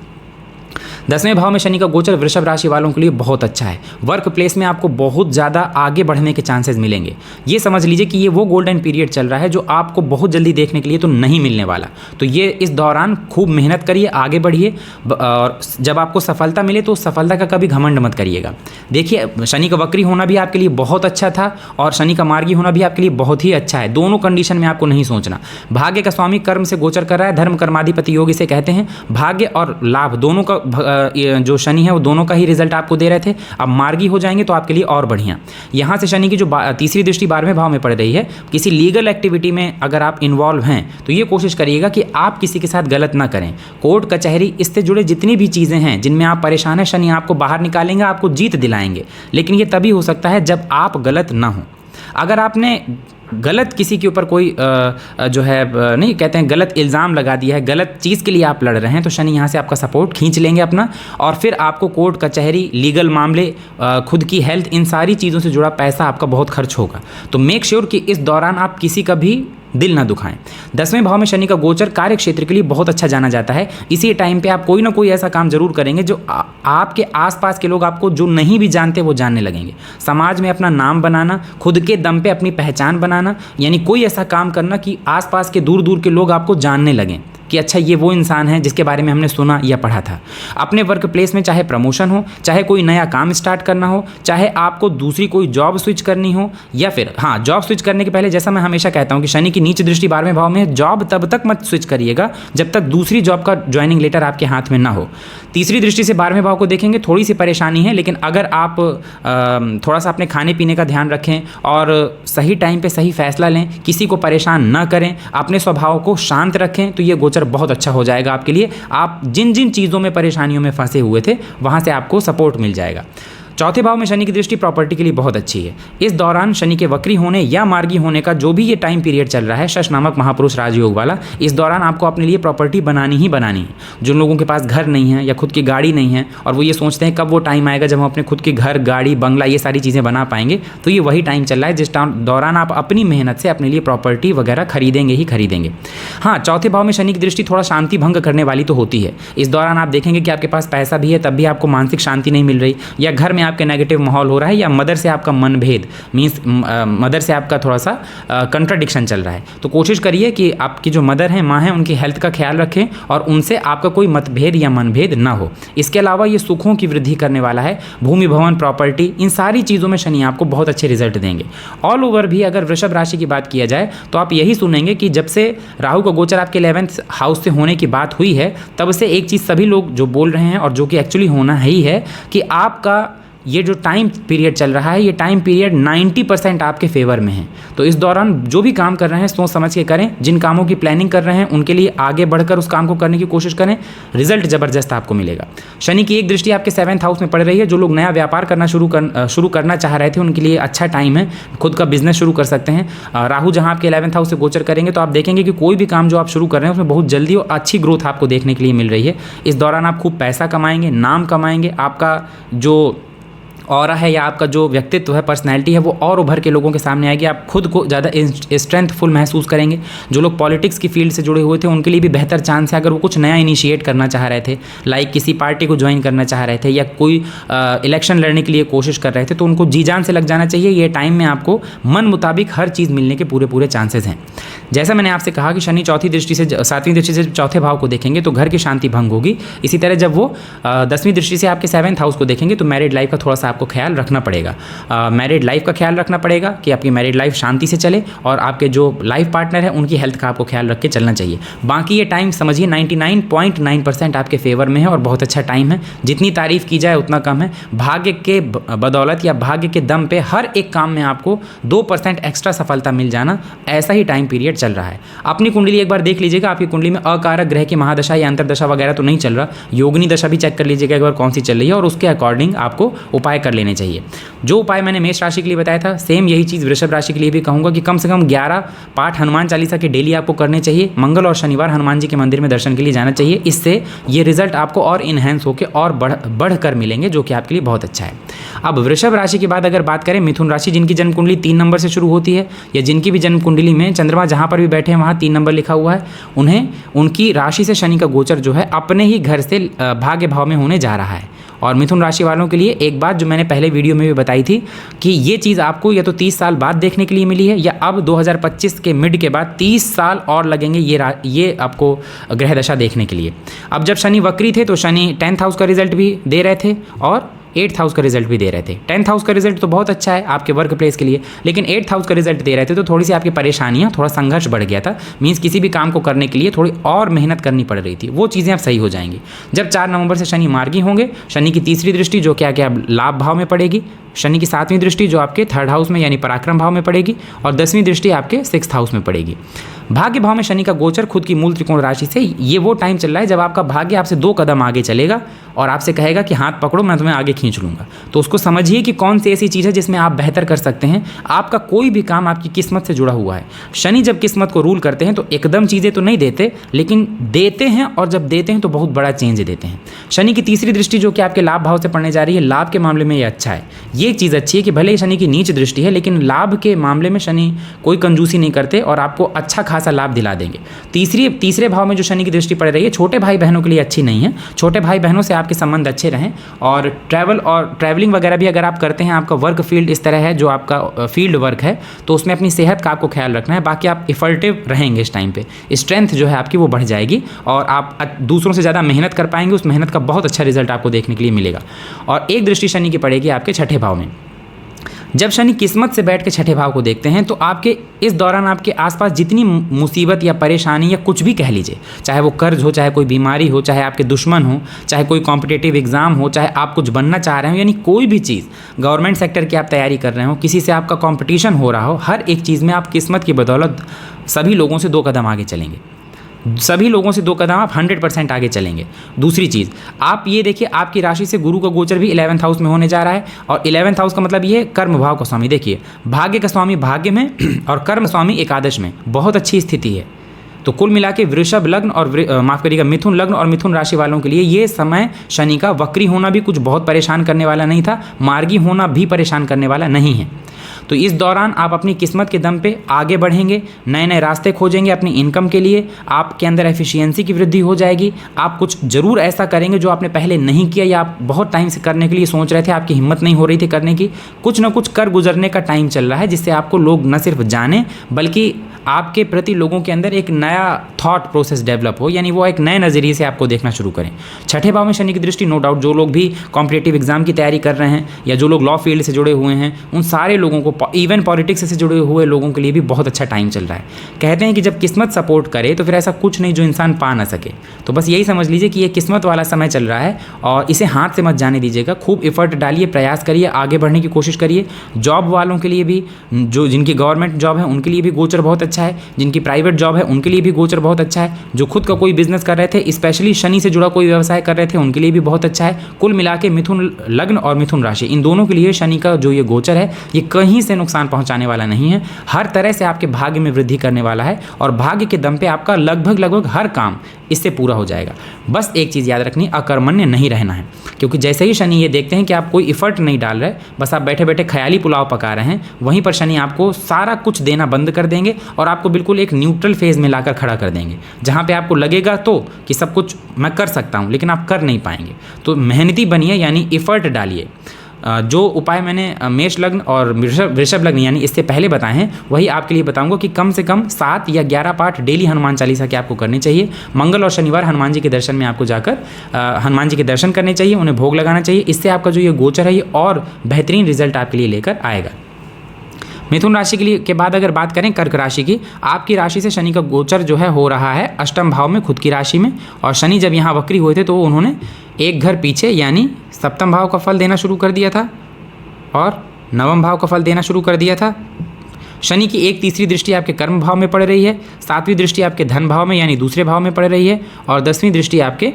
10वें भाव में शनि का गोचर वृषभ राशि वालों के लिए बहुत अच्छा है। वर्क प्लेस में आपको बहुत ज़्यादा आगे बढ़ने के चांसेस मिलेंगे। ये समझ लीजिए कि ये वो गोल्डन पीरियड चल रहा है जो आपको बहुत जल्दी देखने के लिए तो नहीं मिलने वाला। तो ये इस दौरान खूब मेहनत करिए, आगे बढ़िए, और जब आपको सफलता मिले तो सफलता का कभी घमंड मत करिएगा। देखिए, शनि का वक्री होना भी आपके लिए बहुत अच्छा था और शनि का मार्गी होना भी आपके लिए बहुत ही अच्छा है। दोनों कंडीशन में आपको नहीं सोचना। भाग्य का स्वामी कर्म से गोचर कर रहा है, धर्म कर्माधिपति योग इसे कहते हैं। भाग्य और लाभ दोनों का जो शनि है वो दोनों का ही रिजल्ट आपको दे रहे थे। अब मार्गी हो जाएंगे तो आपके लिए और बढ़िया। यहाँ से शनि की जो तीसरी दृष्टि 12वें भाव में पड़ रही है, किसी लीगल एक्टिविटी में अगर आप इन्वॉल्व हैं तो ये कोशिश करिएगा कि आप किसी के साथ गलत ना करें। कोर्ट कचहरी इससे जुड़े जितनी भी चीज़ें हैं जिनमें आप परेशान हैं, शनि आपको बाहर निकालेंगे, आपको जीत दिलाएंगे। लेकिन ये तभी हो सकता है जब आप गलत ना हो। अगर आपने गलत किसी के ऊपर कोई जो है नहीं कहते हैं गलत इल्ज़ाम लगा दिया है, गलत चीज़ के लिए आप लड़ रहे हैं, तो शनि यहाँ से आपका सपोर्ट खींच लेंगे अपना, और फिर आपको कोर्ट कचहरी, लीगल मामले, खुद की हेल्थ, इन सारी चीज़ों से जुड़ा पैसा आपका बहुत खर्च होगा। तो मेक श्योर कि इस दौरान आप किसी का भी दिल ना दुखाएं। 10वें भाव में शनि का गोचर कार्य क्षेत्र के लिए बहुत अच्छा जाना जाता है। इसी टाइम पे आप कोई ना कोई ऐसा काम जरूर करेंगे जो आपके आसपास के लोग आपको जो नहीं भी जानते वो जानने लगेंगे। समाज में अपना नाम बनाना, खुद के दम पे अपनी पहचान बनाना, यानी कोई ऐसा काम करना कि आसपास के दूर दूर के लोग आपको जानने लगें कि अच्छा ये वो इंसान है जिसके बारे में हमने सुना या पढ़ा था। अपने वर्क प्लेस में चाहे प्रमोशन हो, चाहे कोई नया काम स्टार्ट करना हो, चाहे आपको दूसरी कोई जॉब स्विच करनी हो, या फिर हाँ, जॉब स्विच करने के पहले जैसा मैं हमेशा कहता हूँ कि शनि की नीच दृष्टि 12वें भाव में, जॉब तब तक मत स्विच करिएगा जब तक दूसरी जॉब का ज्वाइनिंग लेटर आपके हाथ में ना हो। तीसरी दृष्टि से 12वें भाव को देखेंगे, थोड़ी सी परेशानी है, लेकिन अगर आप थोड़ा सा अपने खाने पीने का ध्यान रखें और सही टाइम पे सही फैसला लें, किसी को परेशान ना करें, अपने स्वभाव को शांत रखें, तो ये गोचर बहुत अच्छा हो जाएगा आपके लिए। आप जिन जिन चीज़ों में परेशानियों में फंसे हुए थे वहाँ से आपको सपोर्ट मिल जाएगा। चौथे भाव में शनि की दृष्टि प्रॉपर्टी के लिए बहुत अच्छी है। इस दौरान शनि के वक्री होने या मार्गी होने का जो भी ये टाइम पीरियड चल रहा है, शश नामक महापुरुष राजयोग वाला, इस दौरान आपको अपने लिए प्रॉपर्टी बनानी ही बनानी है। जिन लोगों के पास घर नहीं है या खुद की गाड़ी नहीं है और वो ये सोचते हैं कब वो टाइम आएगा जब हम अपने खुद के घर, गाड़ी, बंगला, ये सारी चीज़ें बना पाएंगे, तो ये वही टाइम चल रहा है जिस दौरान आप अपनी मेहनत से अपने लिए प्रॉपर्टी वगैरह खरीदेंगे ही खरीदेंगे। हाँ, चौथे भाव में शनि की दृष्टि थोड़ा शांति भंग करने वाली तो होती है। इस दौरान आप देखेंगे कि आपके पास पैसा भी है तब भी आपको मानसिक शांति नहीं मिल रही, या घर में आपके नेगेटिव माहौल हो रहा है, या मदर से आपका मनभेद मीन्स मदर से आपका थोड़ा सा कंट्राडिक्शन चल रहा है। तो कोशिश करिए कि आपकी जो मदर हैं, माँ हैं, उनकी हेल्थ का ख्याल रखें और उनसे आपका कोई मतभेद या मनभेद ना हो। इसके अलावा ये सुखों की वृद्धि करने वाला है। भूमि, भवन, प्रॉपर्टी, इन सारी चीज़ों में शनि आपको बहुत अच्छे रिजल्ट देंगे। ऑल ओवर भी अगर वृषभ राशि की बात किया जाए तो आप यही सुनेंगे कि जब से राहु का गोचर आपके 11th हाउस से होने की बात हुई है, तब से एक चीज़ सभी लोग जो बोल रहे हैं और जो कि एक्चुअली होना ही है कि आपका ये जो टाइम पीरियड चल रहा है, ये टाइम पीरियड 90% आपके फेवर में है। तो इस दौरान जो भी काम कर रहे हैं सोच समझ के करें। जिन कामों की प्लानिंग कर रहे हैं उनके लिए आगे बढ़कर उस काम को करने की कोशिश करें, रिजल्ट ज़बरदस्त आपको मिलेगा। शनि की एक दृष्टि आपके 7th हाउस में पड़ रही है। जो लोग नया व्यापार करना शुरू करना चाह रहे थे उनके लिए अच्छा टाइम है, खुद का बिजनेस शुरू कर सकते हैं। राहु जहाँ आपके 11th हाउस से गोचर करेंगे तो आप देखेंगे कि कोई भी काम जो आप शुरू कर रहे हैं उसमें बहुत जल्दी और अच्छी ग्रोथ आपको देखने के लिए मिल रही है। इस दौरान आप खूब पैसा कमाएंगे, नाम कमाएंगे, आपका जो ऑरा है या आपका जो व्यक्तित्व है, पर्सनैलिटी है, वो और उभर के लोगों के सामने आएगी। आप खुद को ज़्यादा स्ट्रेंथफुल महसूस करेंगे। जो लोग पॉलिटिक्स की फील्ड से जुड़े हुए थे उनके लिए भी बेहतर चांस है। अगर वो कुछ नया इनिशिएट करना चाह रहे थे, लाइक किसी पार्टी को ज्वाइन करना चाह रहे थे या कोई इलेक्शन लड़ने के लिए कोशिश कर रहे थे, तो उनको जी जान से लग जाना चाहिए। ये टाइम में आपको मन मुताबिक हर चीज़ मिलने के पूरे चांसेस हैं। जैसा मैंने आपसे कहा कि शनि चौथी दृष्टि से 7वीं दृष्टि से चौथे भाव को देखेंगे तो घर की शांति भंग होगी। इसी तरह जब वो 10वीं दृष्टि से आपके 7th हाउस को देखेंगे तो मैरिड लाइफ का थोड़ा सा आपको ख्याल रखना पड़ेगा। मैरिड लाइफ का ख्याल रखना पड़ेगा कि आपकी मैरिड लाइफ शांति से चले और आपके जो लाइफ पार्टनर है उनकी हेल्थ का आपको ख्याल रख के चलना चाहिए। बाकी ये टाइम समझिए 99.9% आपके फेवर में है और बहुत अच्छा टाइम है। जितनी तारीफ की जाए उतना कम है। भाग्य के बदौलत या भाग्य के दम पे हर एक काम में आपको 2% एक्स्ट्रा सफलता मिल जाना, ऐसा ही टाइम पीरियड चल रहा है। अपनी कुंडली एक बार देख लीजिएगा, आपकी कुंडली में अकारक ग्रह की महादशा या अंतरदशा वगैरह तो नहीं चल रहा। योगिनी दशा भी चेक कर लीजिएगा एक बार कौन सी चल रही है और उसके अकॉर्डिंग आपको उपाय कर लेने चाहिए। जो उपाय मैंने मेष राशि के लिए बताया था, सेम यही चीज़ वृषभ राशि के लिए भी कहूँगा कि कम से कम 11 पाठ हनुमान चालीसा के डेली आपको करने चाहिए। मंगल और शनिवार हनुमान जी के मंदिर में दर्शन के लिए जाना चाहिए। इससे ये रिजल्ट आपको और इन्हेंस होकर और बढ़ कर मिलेंगे, जो कि आपके लिए बहुत अच्छा है। अब वृषभ राशि के बाद अगर बात करें मिथुन राशि, जिनकी जन्म कुंडली 3 नंबर से शुरू होती है, या जिनकी भी जन्म कुंडली में चंद्रमा जहाँ पर भी बैठे हैं वहाँ 3 नंबर लिखा हुआ है, उन्हें उनकी राशि से शनि का गोचर जो है अपने ही घर से भाग्य भाव में होने जा रहा है। और मिथुन राशि वालों के लिए एक बात जो मैंने पहले वीडियो में भी बताई थी कि ये चीज़ आपको या तो 30 साल बाद देखने के लिए मिली है, या अब 2025 के मिड के बाद 30 साल और लगेंगे ये आपको ग्रह दशा देखने के लिए। अब जब शनि वक्री थे तो शनि 10th हाउस का रिजल्ट भी दे रहे थे और 8th हाउस का रिजल्ट भी दे रहे थे। 10th हाउस का रिजल्ट तो बहुत अच्छा है आपके वर्क प्लेस के लिए, लेकिन 8th हाउस का रिजल्ट दे रहे थे तो थोड़ी सी आपकी परेशानियां, थोड़ा संघर्ष बढ़ गया था। मीन्स किसी भी काम को करने के लिए थोड़ी और मेहनत करनी पड़ रही थी, वो चीज़ें अब सही हो जाएंगी। जब 4 नवंबर से शनि मार्गी होंगे, शनि की तीसरी दृष्टि जो क्या क्या लाभ भाव में पड़ेगी, शनि की 7वीं दृष्टि जो आपके 3rd हाउस में यानी पराक्रम भाव में पड़ेगी, और 10वीं दृष्टि आपके 6th हाउस में पड़ेगी। भाग्य भाव में शनि का गोचर खुद की मूल त्रिकोण राशि से, ये वो टाइम चल रहा है जब आपका भाग्य आपसे 2 कदम आगे चलेगा और आपसे कहेगा कि हाथ पकड़ो मैं तुम्हें आगे खींच लूँगा। तो उसको समझिए कि कौन सी ऐसी चीज़ है जिसमें आप बेहतर कर सकते हैं। आपका कोई भी काम आपकी किस्मत से जुड़ा हुआ है। शनि जब किस्मत को रूल करते हैं तो एकदम चीज़ें तो नहीं देते, लेकिन देते हैं, और जब देते हैं तो बहुत बड़ा चेंज देते हैं। शनि की तीसरी दृष्टि जो कि आपके लाभ भाव से पड़ने जा रही है, लाभ के मामले में ये अच्छा है। ये चीज़ अच्छी है कि भले ही शनि की नीच दृष्टि है, लेकिन लाभ के मामले में शनि कोई कंजूसी नहीं करते और आपको अच्छा खासा लाभ दिला देंगे। तीसरे भाव में जो शनि की दृष्टि पड़ रही है, छोटे भाई बहनों के लिए अच्छी नहीं है। छोटे भाई बहनों से आपके संबंध अच्छे रहें, और ट्रैवलिंग वगैरह भी अगर आप करते हैं, आपका वर्क फील्ड इस तरह है जो आपका फील्ड वर्क है, तो उसमें अपनी सेहत का आपको ख्याल रखना है। बाकी आप इफर्टिव रहेंगे इस टाइम पे, स्ट्रेंथ जो है आपकी वो बढ़ जाएगी और आप दूसरों से ज़्यादा मेहनत कर पाएंगे। उस मेहनत का बहुत अच्छा रिजल्ट आपको देखने के लिए मिलेगा। और एक दृष्टि शनि की पड़ेगी आपके 6ठे भाव में। जब शनि किस्मत से बैठ के 6ठे भाव को देखते हैं तो आपके इस दौरान आपके आसपास जितनी मुसीबत या परेशानी या कुछ भी कह लीजिए, चाहे वो कर्ज हो, चाहे कोई बीमारी हो, चाहे आपके दुश्मन हो, चाहे कोई कॉम्पिटिटिव एग्जाम हो, चाहे आप कुछ बनना चाह रहे हो, यानी कोई भी चीज़, गवर्नमेंट सेक्टर की आप तैयारी कर रहे हो, किसी से आपका कॉम्पिटिशन हो रहा हो, हर एक चीज़ में आप किस्मत की बदौलत सभी लोगों से 2 कदम आगे चलेंगे। सभी लोगों से 2 कदम आप 100% आगे चलेंगे। दूसरी चीज़, आप ये देखिए आपकी राशि से गुरु का गोचर भी 11th हाउस में होने जा रहा है, और 11th हाउस का मतलब ये कर्म भाव का स्वामी। देखिए भाग्य का स्वामी भाग्य में और कर्म स्वामी एकादश में, बहुत अच्छी स्थिति है। तो कुल मिला के वृषभ लग्न और माफ़ करिएगा मिथुन लग्न और मिथुन राशि वालों के लिए ये समय शनि का वक्री होना भी कुछ बहुत परेशान करने वाला नहीं था, मार्गी होना भी परेशान करने वाला नहीं है। तो इस दौरान आप अपनी किस्मत के दम पे आगे बढ़ेंगे, नए नए रास्ते खोजेंगे अपनी इनकम के लिए, आपके अंदर एफिशिएंसी की वृद्धि हो जाएगी। आप कुछ ज़रूर ऐसा करेंगे जो आपने पहले नहीं किया, या आप बहुत टाइम से करने के लिए सोच रहे थे, आपकी हिम्मत नहीं हो रही थी करने की। कुछ ना कुछ कर गुजरने का टाइम चल रहा है, जिससे आपको लोग न सिर्फ जाने बल्कि आपके प्रति लोगों के अंदर एक नया थॉट प्रोसेस डेवलप हो, यानी वो एक नए नज़रिए से आपको देखना शुरू करें। 6ठे भाव में शनि की दृष्टि, नो डाउट जो लोग भी कॉम्पिटिटिव एग्जाम की तैयारी कर रहे हैं या जो लोग लॉ फील्ड से जुड़े हुए हैं, उन सारे लोगों को, इवन पॉलिटिक्स से जुड़े हुए लोगों के लिए भी बहुत अच्छा टाइम चल रहा है। कहते हैं कि जब किस्मत सपोर्ट करे तो फिर ऐसा कुछ नहीं जो इंसान पा ना सके। तो बस यही समझ लीजिए कि ये किस्मत वाला समय चल रहा है और इसे हाथ से मत जाने दीजिएगा। खूब एफर्ट डालिए, प्रयास करिए, आगे बढ़ने की कोशिश करिए। जॉब वालों के लिए भी, जो जिनकी गवर्नमेंट जॉब है उनके लिए भी गोचर बहुत अच्छा है, जिनकी प्राइवेट जॉब है उनके लिए भी गोचर बहुत अच्छा है, जो खुद का कोई बिजनेस कर रहे थे, स्पेशली शनि से जुड़ा कोई व्यवसाय कर रहे थे, उनके लिए भी बहुत अच्छा है। कुल मिला के मिथुन लग्न और मिथुन राशि, इन दोनों के लिए शनि का जो ये गोचर है ये कहीं से नुकसान पहुंचाने वाला नहीं है, हर तरह से आपके भाग्य में वृद्धि करने वाला है और भाग्य के दम पे आपका लगभग हर काम इससे पूरा हो जाएगा। बस एक चीज़ याद रखनी, अकर्मण्य नहीं रहना है, क्योंकि जैसे ही शनि ये देखते हैं कि आप कोई एफर्ट नहीं डाल रहे, बस आप बैठे बैठे ख्याली पुलाव पका रहे हैं, वहीं पर शनि आपको सारा कुछ देना बंद कर देंगे और आपको बिल्कुल एक न्यूट्रल फेज में लाकर खड़ा कर देंगे, जहाँ पे आपको लगेगा तो कि सब कुछ मैं कर सकता हूँ, लेकिन आप कर नहीं पाएंगे। तो मेहनती बनिए, यानी एफर्ट डालिए। जो उपाय मैंने मेष लग्न और वृषभ लग्न यानी इससे पहले बताए हैं, वही आपके लिए बताऊंगा कि कम से कम 7 या 11 पाठ डेली हनुमान चालीसा के आपको करने चाहिए। मंगल और शनिवार हनुमान जी के दर्शन में आपको जाकर हनुमान जी के दर्शन करने चाहिए, उन्हें भोग लगाना चाहिए। इससे आपका जो ये गोचर है ये और बेहतरीन रिजल्ट आपके लिए लेकर आएगा। मिथुन राशि के लिए के बाद अगर बात करें कर्क राशि की, आपकी राशि से शनि का गोचर जो है हो रहा है अष्टम भाव में, खुद की राशि में। और शनि जब यहाँ वक्री हुए थे तो उन्होंने एक घर पीछे यानी सप्तम भाव का फल देना शुरू कर दिया था और नवम भाव का फल देना शुरू कर दिया था। शनि की एक तीसरी दृष्टि आपके कर्म भाव में पड़ रही है, 7वीं दृष्टि आपके धन भाव में यानी दूसरे भाव में पड़ रही है और 10वीं दृष्टि आपके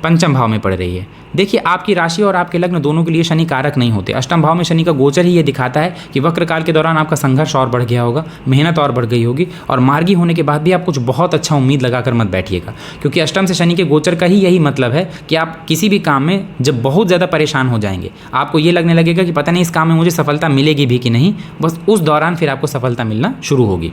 पंचम भाव में पड़ रही है। देखिए, आपकी राशि और आपके लग्न दोनों के लिए शनि कारक नहीं होते। अष्टम भाव में शनि का गोचर ही ये दिखाता है कि वक्र काल के दौरान आपका संघर्ष और बढ़ गया होगा, मेहनत और बढ़ गई होगी, और मार्गी होने के बाद भी आप कुछ बहुत अच्छा उम्मीद लगाकर मत बैठिएगा, क्योंकि अष्टम से शनि के गोचर का ही यही मतलब है कि आप किसी भी काम में जब बहुत ज़्यादा परेशान हो जाएंगे, आपको ये लगने लगेगा कि पता नहीं इस काम में मुझे सफलता मिलेगी भी कि नहीं, बस उस दौरान फिर आपको सफलता मिलना शुरू होगी।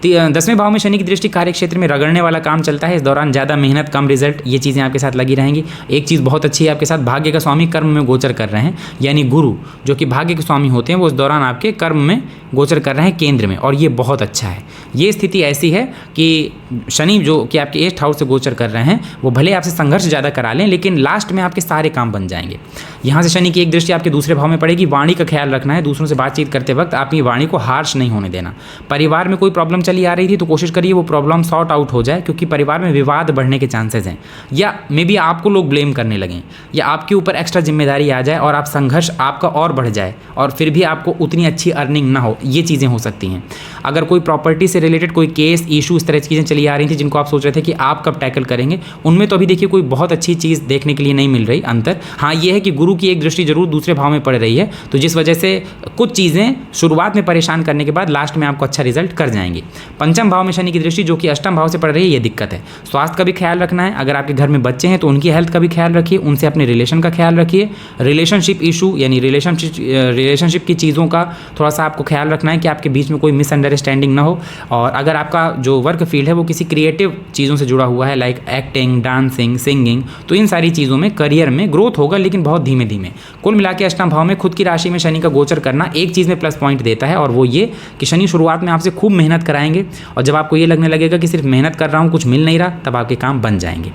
10वें भाव में शनि की दृष्टि कार्य क्षेत्र में रगड़ने वाला काम चलता है। इस दौरान ज़्यादा मेहनत, कम रिजल्ट, ये चीज़ें आपके साथ लगी रहेंगी। एक चीज़ बहुत अच्छी है, आपके साथ भाग्य का स्वामी कर्म में गोचर कर रहे हैं, यानी गुरु जो कि भाग्य के स्वामी होते हैं वो इस दौरान आपके कर्म में गोचर कर रहे हैं केंद्र में, और ये बहुत अच्छा है। ये स्थिति ऐसी है कि शनि जो कि आपके 8th हाउस से गोचर कर रहे हैं वो भले आपसे संघर्ष ज़्यादा करा लें, लेकिन लास्ट में आपके सारे काम बन जाएंगे। यहाँ से शनि की एक दृष्टि आपके दूसरे भाव में पड़ेगी। वाणी का ख्याल रखना है, दूसरों से बातचीत करते वक्त अपनी वाणी को हार्श नहीं होने देना। परिवार में कोई प्रॉब्लम चली आ रही थी तो कोशिश करिए वो प्रॉब्लम सॉर्ट आउट हो जाए, क्योंकि परिवार में विवाद बढ़ने के चांसेस हैं, या मे बी आपको लोग ब्लेम करने लगें, या आपके ऊपर एक्स्ट्रा जिम्मेदारी आ जाए और आप संघर्ष आपका और बढ़ जाए और फिर भी आपको उतनी अच्छी अर्निंग ना हो। ये चीज़ें हो सकती हैं। अगर कोई प्रॉपर्टी से रिलेटेड कोई केस, इशू, इस तरह की चीज़ें चली आ रही थी जिनको आप सोच रहे थे कि आप कब टैकल करेंगे, उनमें तो अभी देखिए कोई बहुत अच्छी चीज़ देखने के लिए नहीं मिल रही अंतर। हाँ, ये है कि गुरु की एक दृष्टि जरूर दूसरे भाव में पड़ रही है, तो जिस वजह से कुछ चीज़ें शुरुआत में परेशान करने के बाद लास्ट में आपको अच्छा रिजल्ट कर जाएंगी। पंचम भाव में शनि की दृष्टि जो कि अष्टम भाव से पड़ रही है, ये दिक्कत है। स्वास्थ्य का भी ख्याल रखना है। अगर आपके घर में बच्चे हैं तो उनकी हेल्थ का भी ख्याल रखिए, उनसे अपने रिलेशन का ख्याल रखिए। रिलेशनशिप इशू यानी रिलेशनशिप की चीज़ों का थोड़ा सा आपको ख्याल रखना है कि आपके बीच में कोई मिसअंडरस्टैंडिंग ना हो। और अगर आपका जो वर्क फील्ड है वो किसी क्रिएटिव चीज़ों से जुड़ा हुआ है, लाइक एक्टिंग, डांसिंग, सिंगिंग, तो इन सारी चीज़ों में करियर में ग्रोथ होगा, लेकिन बहुत धीमे धीमे। कुल मिला के अष्टम भाव में खुद की राशि में शनि का गोचर करना एक चीज़ में प्लस पॉइंट देता है, और वो ये कि शनि शुरुआत में आपसे खूब मेहनत कराएंगे, और जब आपको ये लगने लगेगा कि सिर्फ मेहनत कर रहा हूँ, कुछ मिल नहीं रहा, तब आपके काम बन जाएंगे।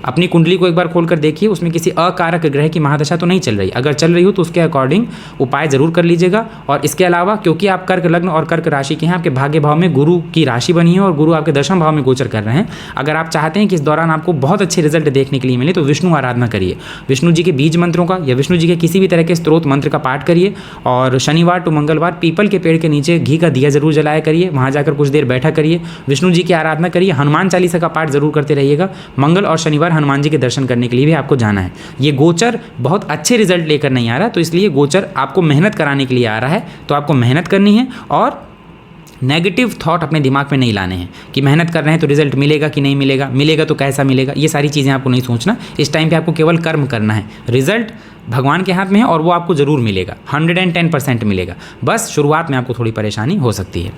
अपनी कुंडली को एक बार खोलकर देखिए, उसमें किसी अकारक ग्रह की महादशा तो नहीं चल रही। अगर चल रही हो तो उसके अकॉर्डिंग उपाय जरूर कर लीजिएगा। और इसके अलावा क्योंकि आप कर्क लग्न और कर्क राशि के हैं, आपके भाग्य भाव में गुरु की राशि बनी है और गुरु आपके 10वें भाव में गोचर कर रहे हैं। अगर आप चाहते हैं कि इस दौरान आपको बहुत अच्छे रिजल्ट देखने के लिए मिले तो विष्णु आराधना करिए। विष्णु जी के बीज मंत्रों का या विष्णु जी के किसी भी तरह के स्त्रोत मंत्र का पाठ करिए, और शनिवार टू मंगलवार पीपल के पेड़ के नीचे घी का दिया जरूर जलाया करिए, वहाँ जाकर कुछ देर बैठा करिए, विष्णु जी की आराधना करिए। हनुमान चालीसा का पाठ जरूर करते रहिएगा। मंगल और शनिवार हनुमान जी के दर्शन करने के लिए भी आपको जाना है। ये गोचर बहुत अच्छे रिजल्ट लेकर नहीं आ रहा, तो इसलिए गोचर आपको मेहनत कराने के लिए आ रहा है, तो आपको मेहनत करनी है और नेगेटिव थॉट अपने दिमाग में नहीं लाने हैं कि मेहनत कर रहे हैं तो रिजल्ट मिलेगा कि नहीं मिलेगा, मिलेगा तो कैसा मिलेगा, ये सारी चीज़ें आपको नहीं सोचना। इस टाइम पे आपको केवल कर्म करना है। रिजल्ट भगवान के हाथ में है और वो आपको ज़रूर मिलेगा, 110% मिलेगा। बस शुरुआत में आपको थोड़ी परेशानी हो सकती है।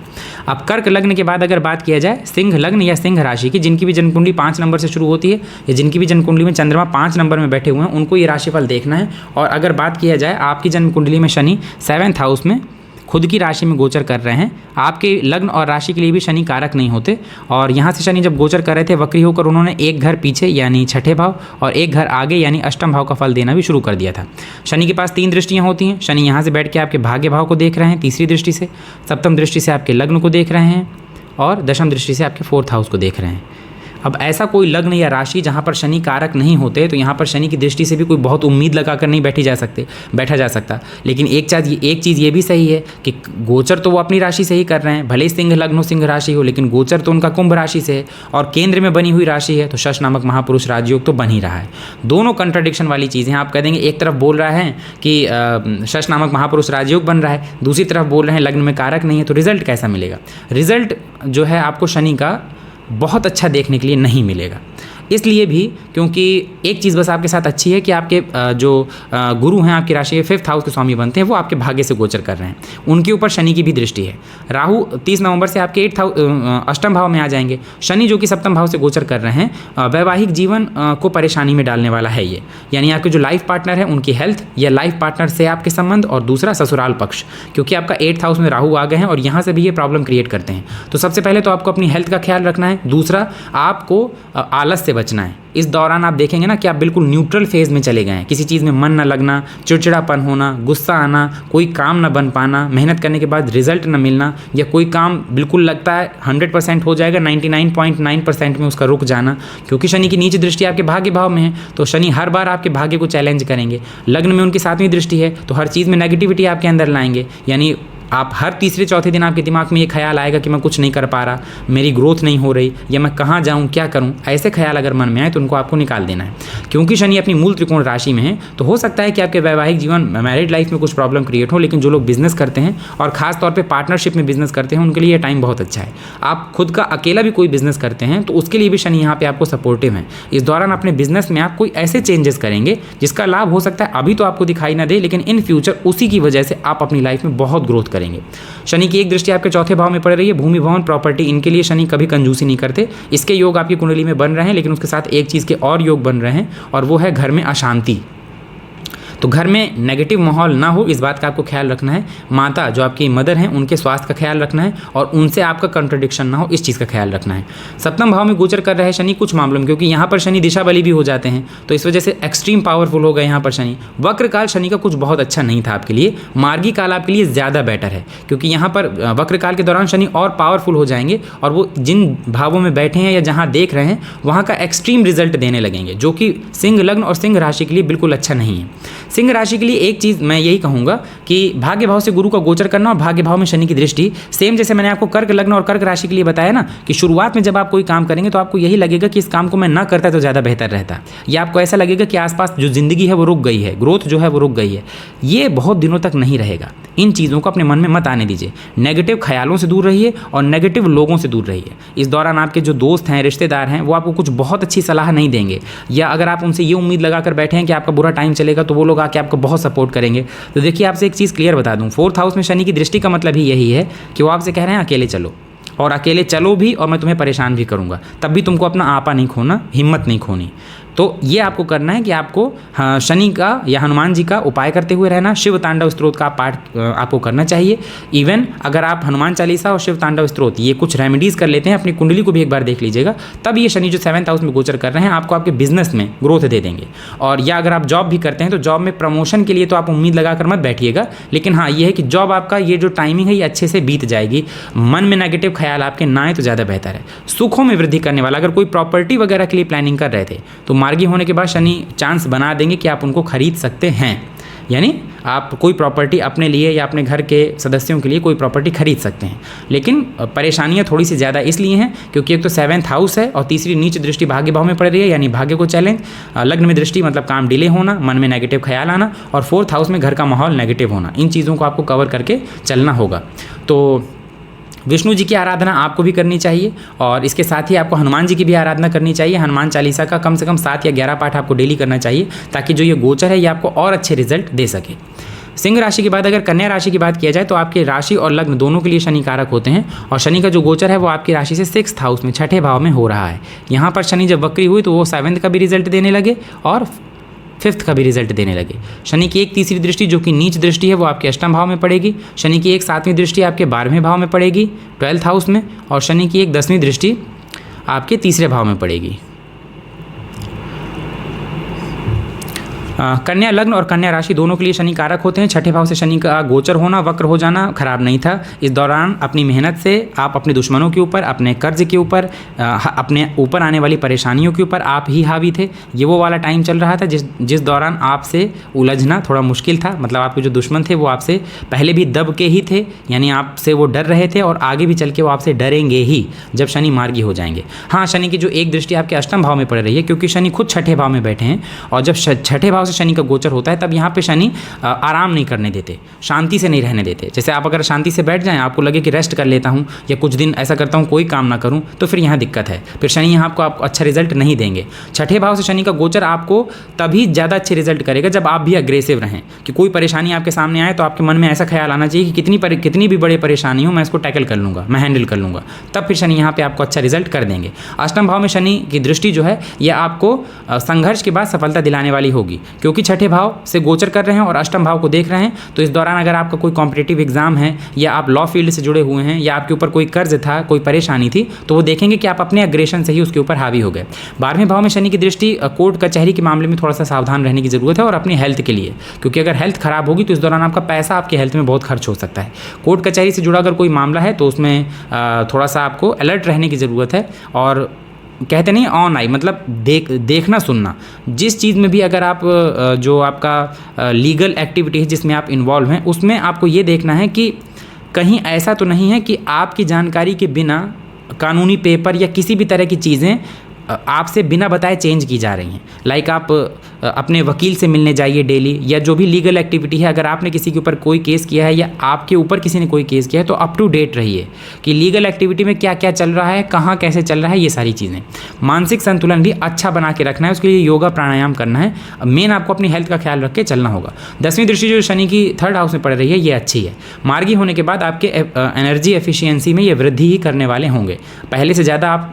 अब कर्क लग्न के बाद अगर बात किया जाए सिंह लग्न या सिंह राशि की, जिनकी भी जन्मकुंडली 5 नंबर से शुरू होती है या जिनकी भी जन्मकुंडली में चंद्रमा 5 नंबर में बैठे हुए हैं, उनको ये राशिफल देखना है। और अगर बात किया जाए आपकी जन्मकुंडली में शनि 7th हाउस में खुद की राशि में गोचर कर रहे हैं, आपके लग्न और राशि के लिए भी शनि कारक नहीं होते, और यहाँ से शनि जब गोचर कर रहे थे वक्री होकर उन्होंने एक घर पीछे यानी 6ठे भाव और एक घर आगे यानी अष्टम भाव का फल देना भी शुरू कर दिया था। शनि के पास 3 दृष्टियाँ होती हैं। शनि यहाँ से बैठ के आपके भाग्य भाव को देख रहे हैं तीसरी दृष्टि से, सप्तम दृष्टि से आपके लग्न को देख रहे हैं, और दशम दृष्टि से आपके 4th हाउस को देख रहे हैं। अब ऐसा कोई लग्न या राशि जहाँ पर शनि कारक नहीं होते, तो यहाँ पर शनि की दृष्टि से भी कोई बहुत उम्मीद लगाकर नहीं बैठा जा सकता। लेकिन एक चीज़ ये भी सही है कि गोचर तो वो अपनी राशि से ही कर रहे हैं, भले ही सिंह लग्न हो, सिंह राशि हो, लेकिन गोचर तो उनका कुंभ राशि से है और केंद्र में बनी हुई राशि है, तो शश नामक महापुरुष राजयोग तो बन ही रहा है। दोनों कंट्राडिक्शन वाली चीज़ें हैं। आप कह देंगे एक तरफ बोल रहा है कि शश नामक महापुरुष राजयोग बन रहा है, दूसरी तरफ बोल रहे हैं लग्न में कारक नहीं है, तो रिजल्ट कैसा मिलेगा? रिजल्ट जो है आपको शनि का बहुत अच्छा देखने के लिए नहीं मिलेगा। इसलिए भी क्योंकि एक चीज़ बस आपके साथ अच्छी है कि आपके जो गुरु हैं आपकी राशि के 5th हाउस के स्वामी बनते हैं, वो आपके भाग्य से गोचर कर रहे हैं, उनके ऊपर शनि की भी दृष्टि है। राहु 30 नवंबर से आपके 8th भाव में आ जाएंगे। शनि जो कि 7th भाव से गोचर कर रहे हैं, वैवाहिक जीवन को परेशानी में डालने वाला है ये, यानी आपके जो लाइफ पार्टनर है उनकी हेल्थ या लाइफ पार्टनर से आपके संबंध, और दूसरा ससुराल पक्ष, क्योंकि आपका 8th हाउस में राहु आ गए हैं और यहाँ से भी ये प्रॉब्लम क्रिएट करते हैं। तो सबसे पहले तो आपको अपनी हेल्थ का ख्याल रखना है। दूसरा, आपको आलस से बचना है। इस दौरान आप देखेंगे ना कि आप बिल्कुल न्यूट्रल फेज में चले गए हैं, किसी चीज़ में मन न लगना, चिड़चिड़ापन होना, गुस्सा आना, कोई काम न बन पाना, मेहनत करने के बाद रिजल्ट न मिलना, या कोई काम बिल्कुल लगता है 100% हो जाएगा, 99.9% में उसका रुक जाना, क्योंकि शनि की नीच दृष्टि आपके भाग्य भाव में है, तो शनि हर बार आपके भाग्य को चैलेंज करेंगे। लग्न में उनकी 7वीं दृष्टि है, तो हर चीज़ में नेगेटिविटी आपके अंदर लाएंगे, यानी आप हर तीसरे चौथे दिन आपके दिमाग में ये ख्याल आएगा कि मैं कुछ नहीं कर पा रहा, मेरी ग्रोथ नहीं हो रही, या मैं कहाँ जाऊँ, क्या करूँ, ऐसे ख्याल अगर मन में आए तो उनको आपको निकाल देना है। क्योंकि शनि अपनी मूल त्रिकोण राशि में है, तो हो सकता है कि आपके वैवाहिक जीवन, मैरिड लाइफ में कुछ प्रॉब्लम क्रिएट हो, लेकिन जो लोग बिजनेस करते हैं और खास तौर पे पार्टनरशिप में बिजनेस करते हैं उनके लिए ये टाइम बहुत अच्छा है। आप खुद का अकेला भी कोई बिजनेस करते हैं तो उसके लिए भी शनि यहाँ पे आपको सपोर्टिव है। इस दौरान अपने बिजनेस में आप कोई ऐसे चेंजेस करेंगे जिसका लाभ हो सकता है अभी तो आपको दिखाई ना दे, लेकिन इन फ्यूचर उसी की वजह से आप अपनी लाइफ में बहुत ग्रोथ करेंगे। शनि की एक दृष्टि आपके चौथे भाव में पड़ रही है। भूमि, भवन, प्रॉपर्टी, इनके लिए शनि कभी कंजूसी नहीं करते। इसके योग आपकी कुंडली में बन रहे हैं, लेकिन उसके साथ एक चीज़ के और योग बन रहे हैं और वो है घर में अशांति। तो घर में नेगेटिव माहौल ना हो, इस बात का आपको ख्याल रखना है। माता जो आपकी मदर हैं उनके स्वास्थ्य का ख्याल रखना है और उनसे आपका कंट्रडिक्शन ना हो, इस चीज़ का ख्याल रखना है। सप्तम भाव में गोचर कर रहे हैं शनि कुछ मामलों में, क्योंकि यहाँ पर शनि दिशा बली भी हो जाते हैं, तो इस वजह से एक्सट्रीम पावरफुल हो गए यहाँ पर शनि। वक्र काल शनि का कुछ बहुत अच्छा नहीं था आपके लिए, मार्गी काल आपके लिए ज़्यादा बेटर है, क्योंकि यहाँ पर वक्र काल के दौरान शनि और पावरफुल हो जाएंगे और वो जिन भावों में बैठे हैं या जहाँ देख रहे हैं वहाँ का एक्सट्रीम रिजल्ट देने लगेंगे, जो कि सिंह लग्न और सिंह राशि के लिए बिल्कुल अच्छा नहीं है। सिंह राशि के लिए एक चीज़ मैं यही कहूँगा कि भाग्य भाव से गुरु का गोचर करना और भाग्य भाव में शनि की दृष्टि, सेम जैसे मैंने आपको कर्क लग्न और कर्क राशि के लिए बताया ना कि शुरुआत में जब आप कोई काम करेंगे तो आपको यही लगेगा कि इस काम को मैं ना करता तो ज़्यादा बेहतर रहता, या आपको ऐसा लगेगा कि आसपास जो ज़िंदगी है वो रुक गई है, ग्रोथ जो है वो रुक गई है। ये बहुत दिनों तक नहीं रहेगा। इन चीज़ों को अपने मन में मत आने दीजिए। नेगेटिव ख्यालों से दूर रहिए और नेगेटिव लोगों से दूर रहिए। इस दौरान आपके जो दोस्त हैं, रिश्तेदार हैं, वो आपको कुछ बहुत अच्छी सलाह नहीं देंगे, या अगर आप उनसे ये उम्मीद लगाकर बैठे हैं कि आपका बुरा टाइम चलेगा तो वो लोग आके आपको बहुत सपोर्ट करेंगे। तो देखिए, आपसे एक चीज़ क्लियर बता दूं, 4th हाउस में शनि की दृष्टि का मतलब ही यही है कि वो आपसे कह रहे हैं अकेले चलो, और अकेले चलो भी और मैं तुम्हें परेशान भी करूंगा, तब भी तुमको अपना आपा नहीं खोना, हिम्मत नहीं खोनी। तो ये आपको करना है कि आपको शनि का या हनुमान जी का उपाय करते हुए रहना। शिव तांडव स्त्रोत का पाठ आपको करना चाहिए। इवन अगर आप हनुमान चालीसा और शिव तांडव स्त्रोत ये कुछ रेमेडीज़ कर लेते हैं, अपनी कुंडली को भी एक बार देख लीजिएगा, तब ये शनि जो 7th हाउस में गोचर कर रहे हैं आपको आपके बिजनेस में ग्रोथ दे देंगे। और या अगर आप जॉब भी करते हैं तो जॉब में प्रमोशन के लिए तो आप उम्मीद लगाकर मत बैठिएगा, लेकिन हाँ ये है कि जॉब आपका ये जो टाइमिंग है ये अच्छे से बीत जाएगी। मन में नेगेटिव ख्याल आपके ना आए तो ज़्यादा बेहतर है। सुखों में वृद्धि करने वाला, अगर कोई प्रॉपर्टी वगैरह के लिए प्लानिंग कर रहे थे तो मार्गी होने के बाद शनि चांस बना देंगे कि आप उनको खरीद सकते हैं। यानी आप कोई प्रॉपर्टी अपने लिए या अपने घर के सदस्यों के लिए कोई प्रॉपर्टी खरीद सकते हैं। लेकिन परेशानियां थोड़ी सी ज़्यादा इसलिए हैं क्योंकि एक तो 7th हाउस है और तीसरी नीच दृष्टि भाग्य भाव में पड़ रही है, यानी भाग्य को चैलेंज। लग्न में दृष्टि मतलब काम डिले होना, मन में नेगेटिव ख्याल आना, और 4th हाउस में घर का माहौल नेगेटिव होना। इन चीज़ों को आपको कवर करके चलना होगा। तो विष्णु जी की आराधना आपको भी करनी चाहिए और इसके साथ ही आपको हनुमान जी की भी आराधना करनी चाहिए। हनुमान चालीसा का कम से कम 7 या 11 पाठ आपको डेली करना चाहिए, ताकि जो ये गोचर है ये आपको और अच्छे रिजल्ट दे सके। सिंह राशि के बाद अगर कन्या राशि की बात किया जाए तो आपकी राशि और लग्न दोनों के लिए शनि कारक होते हैं, और शनि का जो गोचर है वो आपकी राशि से 6th हाउस में, छठे भाव में हो रहा है। यहाँ पर शनि जब वक्री हुई तो वो 7th का भी रिजल्ट देने लगे और 5th का भी रिजल्ट देने लगे। शनि की एक तीसरी दृष्टि जो कि नीच दृष्टि है वो आपके 8वें भाव में पड़ेगी। शनि की एक 7वीं दृष्टि आपके 12वें भाव में पड़ेगी 12th हाउस में, और शनि की एक 10वीं दृष्टि आपके 3रे भाव में पड़ेगी। कन्या लग्न और कन्या राशि दोनों के लिए शनि कारक होते हैं। छठे भाव से शनि का गोचर होना, वक्र हो जाना खराब नहीं था। इस दौरान अपनी मेहनत से आप अपने दुश्मनों के ऊपर, अपने कर्ज के ऊपर, अपने ऊपर आने वाली परेशानियों के ऊपर आप ही हावी थे। ये वो वाला टाइम चल रहा था जिस दौरान आपसे उलझना थोड़ा मुश्किल था। मतलब आपके जो दुश्मन थे वो आपसे पहले भी दब के ही थे, यानी आपसे वो डर रहे थे और आगे भी चल के वो आपसे डरेंगे ही जब शनि मार्गी हो जाएंगे। हाँ, शनि की जो एक दृष्टि आपके 8वें भाव में पड़ रही है, क्योंकि शनि खुद छठे भाव में बैठे हैं, और जब छठे भाव से शनि का गोचर होता है तब यहाँ पे शनि आराम नहीं करने देते, शांति से नहीं रहने देते। जैसे आप अगर शांति से बैठ जाएं, आपको लगे कि रेस्ट कर लेता हूँ या कुछ दिन ऐसा करता हूँ कोई काम ना करूँ, तो फिर यहाँ दिक्कत है। फिर शनि यहाँ आपको अच्छा रिजल्ट नहीं देंगे। छठे भाव से शनि का गोचर आपको तभी ज़्यादा अच्छे रिजल्ट करेगा जब आप भी अग्रेसिव रहें, कि कोई परेशानी आपके सामने आए तो आपके मन में ऐसा ख्याल आना चाहिए कि कितनी भी बड़ी परेशानी हो मैं इसको टैकल कर लूँगा, मैं हैंडल कर लूँगा। तब फिर शनि यहाँ पे आपको अच्छा रिजल्ट कर देंगे। 8वें भाव में शनि की दृष्टि जो है यह आपको संघर्ष के बाद सफलता दिलाने वाली होगी, क्योंकि छठे भाव से गोचर कर रहे हैं और 8वें भाव को देख रहे हैं। तो इस दौरान अगर आपका कोई कॉम्पिटिटिव एग्जाम है या आप लॉ फील्ड से जुड़े हुए हैं या आपके ऊपर कोई कर्ज था, कोई परेशानी थी, तो वो देखेंगे कि आप अपने अग्रेशन से ही उसके ऊपर हावी हो गए। 12वें भाव में शनि की दृष्टि कोर्ट कचहरी के मामले में थोड़ा सा सावधान रहने की जरूरत है, और अपनी हेल्थ के लिए, क्योंकि अगर हेल्थ खराब होगी तो इस दौरान आपका पैसा आपके हेल्थ में बहुत खर्च हो सकता है। कोर्ट कचहरी से जुड़ा अगर कोई मामला है तो उसमें थोड़ा सा आपको अलर्ट रहने की ज़रूरत है। और कहते नहीं ऑन आई, मतलब देखना सुनना। जिस चीज़ में भी अगर आप जो आपका लीगल एक्टिविटी है जिसमें आप इन्वॉल्व हैं, उसमें आपको ये देखना है कि कहीं ऐसा तो नहीं है कि आपकी जानकारी के बिना कानूनी पेपर या किसी भी तरह की चीज़ें आपसे बिना बताए चेंज की जा रही हैं। लाइक आप अपने वकील से मिलने जाइए डेली, या जो भी लीगल एक्टिविटी है, अगर आपने किसी के ऊपर कोई केस किया है या आपके ऊपर किसी ने कोई केस किया है तो अप टू डेट रहिए कि लीगल एक्टिविटी में क्या क्या चल रहा है, कहाँ कैसे चल रहा है, ये सारी चीज़ें। मानसिक संतुलन भी अच्छा बना के रखना है, उसके लिए योगा प्राणायाम करना है। मेन आपको अपनी हेल्थ का ख्याल रख के चलना होगा। 10वीं दृष्टि जो शनि की 3rd हाउस में पड़ रही है ये अच्छी है। मार्गी होने के बाद आपके एनर्जी एफिशिएंसी में ये वृद्धि ही करने वाले होंगे। पहले से ज़्यादा आप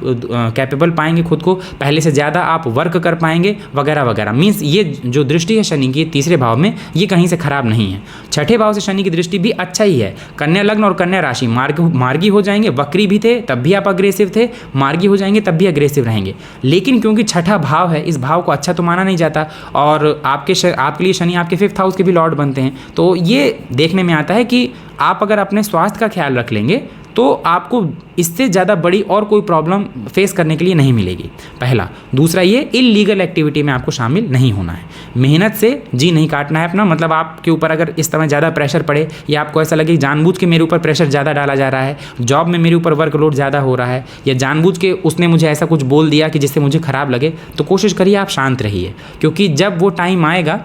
कैपेबल पाएंगे खुद को, पहले से ज़्यादा आप वर्क कर पाएंगे वगैरह वगैरह। मीन्स ये जो दृष्टि है शनि की 3रे भाव में, ये कहीं से खराब नहीं है। 6ठे भाव से शनि की दृष्टि भी अच्छा ही है। कन्या लग्न और कन्या राशि मार्गी हो जाएंगे। वक्री भी थे तब भी आप अग्रेसिव थे, मार्गी हो जाएंगे तब भी अग्रेसिव रहेंगे। लेकिन क्योंकि 6ठा भाव है, इस भाव को अच्छा तो माना नहीं जाता, और आपके लिए शनि आपके 5th हाउस के भी लॉर्ड बनते हैं। तो ये देखने में आता है कि आप अगर अपने स्वास्थ्य का ख्याल रख लेंगे तो आपको इससे ज़्यादा बड़ी और कोई प्रॉब्लम फेस करने के लिए नहीं मिलेगी, पहला। दूसरा, ये इलीगल एक्टिविटी में आपको शामिल नहीं होना है। मेहनत से जी नहीं काटना है अपना। मतलब आपके ऊपर अगर इस तरह ज़्यादा प्रेशर पड़े या आपको ऐसा लगे जानबूझ के मेरे ऊपर प्रेशर ज़्यादा डाला जा रहा है, जॉब में मेरे ऊपर वर्कलोड ज़्यादा हो रहा है, या जानबूझ के उसने मुझे ऐसा कुछ बोल दिया कि जिससे मुझे ख़राब लगे, तो कोशिश करिए आप शांत रहिए। क्योंकि जब वो टाइम आएगा,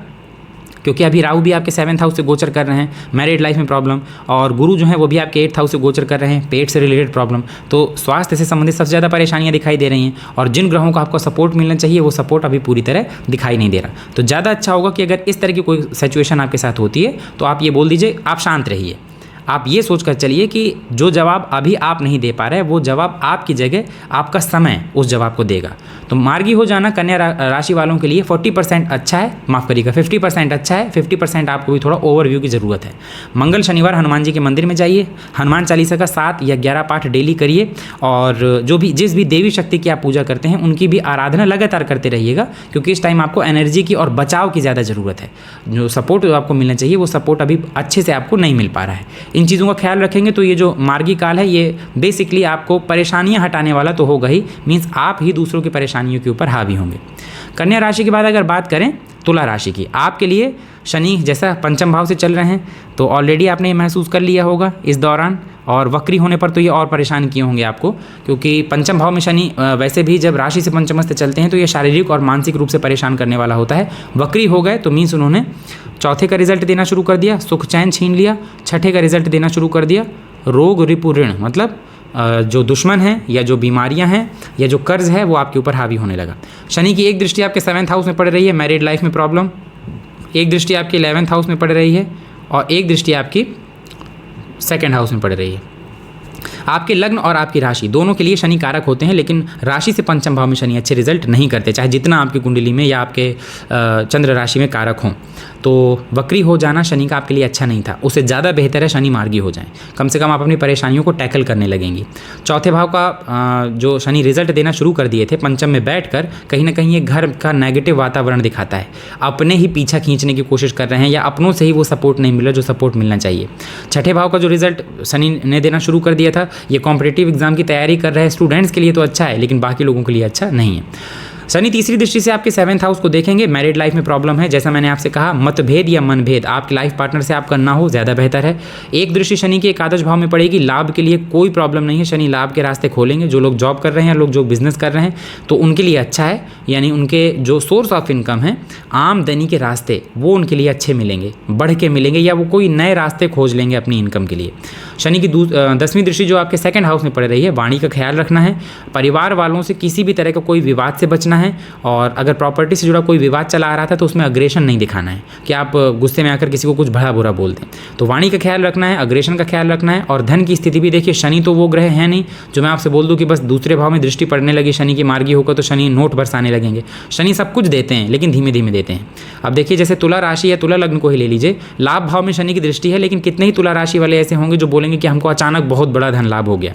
क्योंकि अभी राहु भी आपके 7th हाउस से गोचर कर रहे हैं, मैरिड लाइफ में प्रॉब्लम, और गुरु जो है वो भी आपके 8th हाउस से गोचर कर रहे हैं, पेट से रिलेटेड प्रॉब्लम। तो स्वास्थ्य से संबंधित सबसे ज़्यादा परेशानियां दिखाई दे रही हैं, और जिन ग्रहों को आपको सपोर्ट मिलना चाहिए वो सपोर्ट अभी पूरी तरह दिखाई नहीं दे रहा। तो ज़्यादा अच्छा होगा कि अगर इस तरह की कोई सिचुएशन आपके साथ होती है तो आप ये बोल दीजिए, आप शांत रहिए। आप ये सोच कर चलिए कि जो जवाब अभी आप नहीं दे पा रहे, वो जवाब आपकी जगह आपका समय उस जवाब को देगा। तो मार्गी हो जाना कन्या राशि वालों के लिए 40% अच्छा है, माफ़ करिएगा 50% अच्छा है। 50% आपको भी थोड़ा ओवरव्यू की ज़रूरत है। मंगल शनिवार हनुमान जी के मंदिर में जाइए, हनुमान चालीसा का 7 या 11 पाठ डेली करिए, और जिस भी देवी शक्ति की आप पूजा करते हैं उनकी भी आराधना लगातार करते रहिएगा, क्योंकि इस टाइम आपको एनर्जी की और बचाव की ज़्यादा ज़रूरत है। जो सपोर्ट आपको मिलना चाहिए वो सपोर्ट अभी अच्छे से आपको नहीं मिल पा रहा है। इन चीज़ों का ख्याल रखेंगे तो ये जो मार्गी काल है ये बेसिकली आपको परेशानियां हटाने वाला तो होगा ही, मीन्स आप ही दूसरों की परेशानियों के ऊपर हावी होंगे। कन्या राशि के बाद अगर बात करें तुला राशि की, आपके लिए शनि जैसा 5म भाव से चल रहे हैं तो ऑलरेडी आपने महसूस कर लिया होगा इस दौरान, और वक्री होने पर तो ये और परेशान किए होंगे आपको, क्योंकि 5म भाव में शनि वैसे भी जब राशि से पंचमस्थ चलते हैं तो ये शारीरिक और मानसिक रूप से परेशान करने वाला होता है। वक्री हो गए तो मीन्स उन्होंने 4थे का रिजल्ट देना शुरू कर दिया, सुख चैन छीन लिया। 6ठे का रिजल्ट देना शुरू कर दिया, रोग रिपु ऋण, मतलब जो दुश्मन हैं या जो बीमारियां हैं या जो कर्ज है वो आपके ऊपर हावी होने लगा। शनि की एक दृष्टि आपके 7th हाउस में पड़ रही है, मैरिड लाइफ में प्रॉब्लम। एक दृष्टि आपकी 11th हाउस में पड़ रही है, और एक दृष्टि आपकी 2nd हाउस में पड़ रही है। आपके लग्न और आपकी राशि दोनों के लिए शनि कारक होते हैं, लेकिन राशि से 5म भाव में शनि अच्छे रिजल्ट नहीं करते, चाहे जितना आपकी कुंडली में या आपके चंद्र राशि में कारक हों। तो वक्री हो जाना शनि का आपके लिए अच्छा नहीं था, उससे ज़्यादा बेहतर है शनि मार्गी हो जाएं। कम से कम आप अपनी परेशानियों को टैकल करने लगेंगी। 4थे भाव का जो शनि रिजल्ट देना शुरू कर दिए थे 5म में बैठकर, कहीं ना कहीं ये घर का नेगेटिव वातावरण दिखाता है। अपने ही पीछा खींचने की कोशिश कर रहे हैं, या अपनों से ही वो सपोर्ट नहीं मिल रहा जो सपोर्ट मिलना चाहिए। 6ठे भाव का जो रिजल्ट शनि ने देना शुरू कर दिया था, ये कॉम्पिटिटिव एग्जाम की तैयारी कर रहे स्टूडेंट्स के लिए तो अच्छा है, लेकिन बाकी लोगों के लिए अच्छा नहीं है। शनि तीसरी दृष्टि से आपके 7th हाउस को देखेंगे। मैरिड लाइफ में प्रॉब्लम है, जैसा मैंने आपसे कहा, मतभेद या मनभेद आपके लाइफ पार्टनर से आपका ना हो, ज़्यादा बेहतर है। एक दृष्टि शनि के एकादश भाव में पड़ेगी, लाभ के लिए कोई प्रॉब्लम नहीं है, शनि लाभ के रास्ते खोलेंगे। जो लोग जॉब कर रहे हैं, लोग जो बिजनेस कर रहे हैं, तो उनके लिए अच्छा है, यानी उनके जो सोर्स ऑफ इनकम है, आमदनी के रास्ते, वो उनके लिए अच्छे मिलेंगे, बढ़ के मिलेंगे, या वो कोई नए रास्ते खोज लेंगे अपनी इनकम के लिए। शनि की 10वीं दृष्टि जो आपके 2nd हाउस में पड़ रही है, वाणी का ख्याल रखना है, परिवार वालों से किसी भी तरह का कोई विवाद से बचना है, और अगर प्रॉपर्टी से जुड़ा कोई विवाद चला आ रहा था तो उसमें अग्रेशन नहीं दिखाना है कि आप गुस्से में आकर किसी को कुछ भला बुरा बोल दें। तो वाणी का ख्याल रखना है, अग्रेशन का ख्याल रखना है। और धन की स्थिति भी देखिए, शनि तो वो ग्रह है नहीं जो मैं आपसे बोल दूं कि बस दूसरे भाव में दृष्टि पड़ने लगी शनि की मार्गी होकर तो शनि नोट बरसाने लगेंगे। शनि सब कुछ देते हैं लेकिन धीमे धीमे देते हैं। अब देखिए, जैसे तुला राशि या तुला लग्न को ही ले लीजिए, लाभ भाव में शनि की दृष्टि है, लेकिन कितने ही तुला राशि वाले ऐसे होंगे जो बोलेंगे कि हमको अचानक बहुत बड़ा धन लाभ हो गया।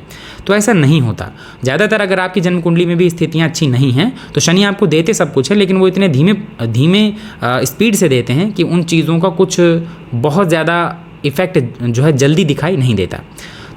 तो ऐसा नहीं होता। ज़्यादातर अगर आपकी जन्म कुंडली में भी स्थितियाँ अच्छी नहीं हैं तो शनि आपको देते सब कुछ है, लेकिन वो इतने धीमे स्पीड से देते हैं कि उन चीज़ों का कुछ बहुत ज़्यादा इफेक्ट जो है जल्दी दिखाई नहीं देता।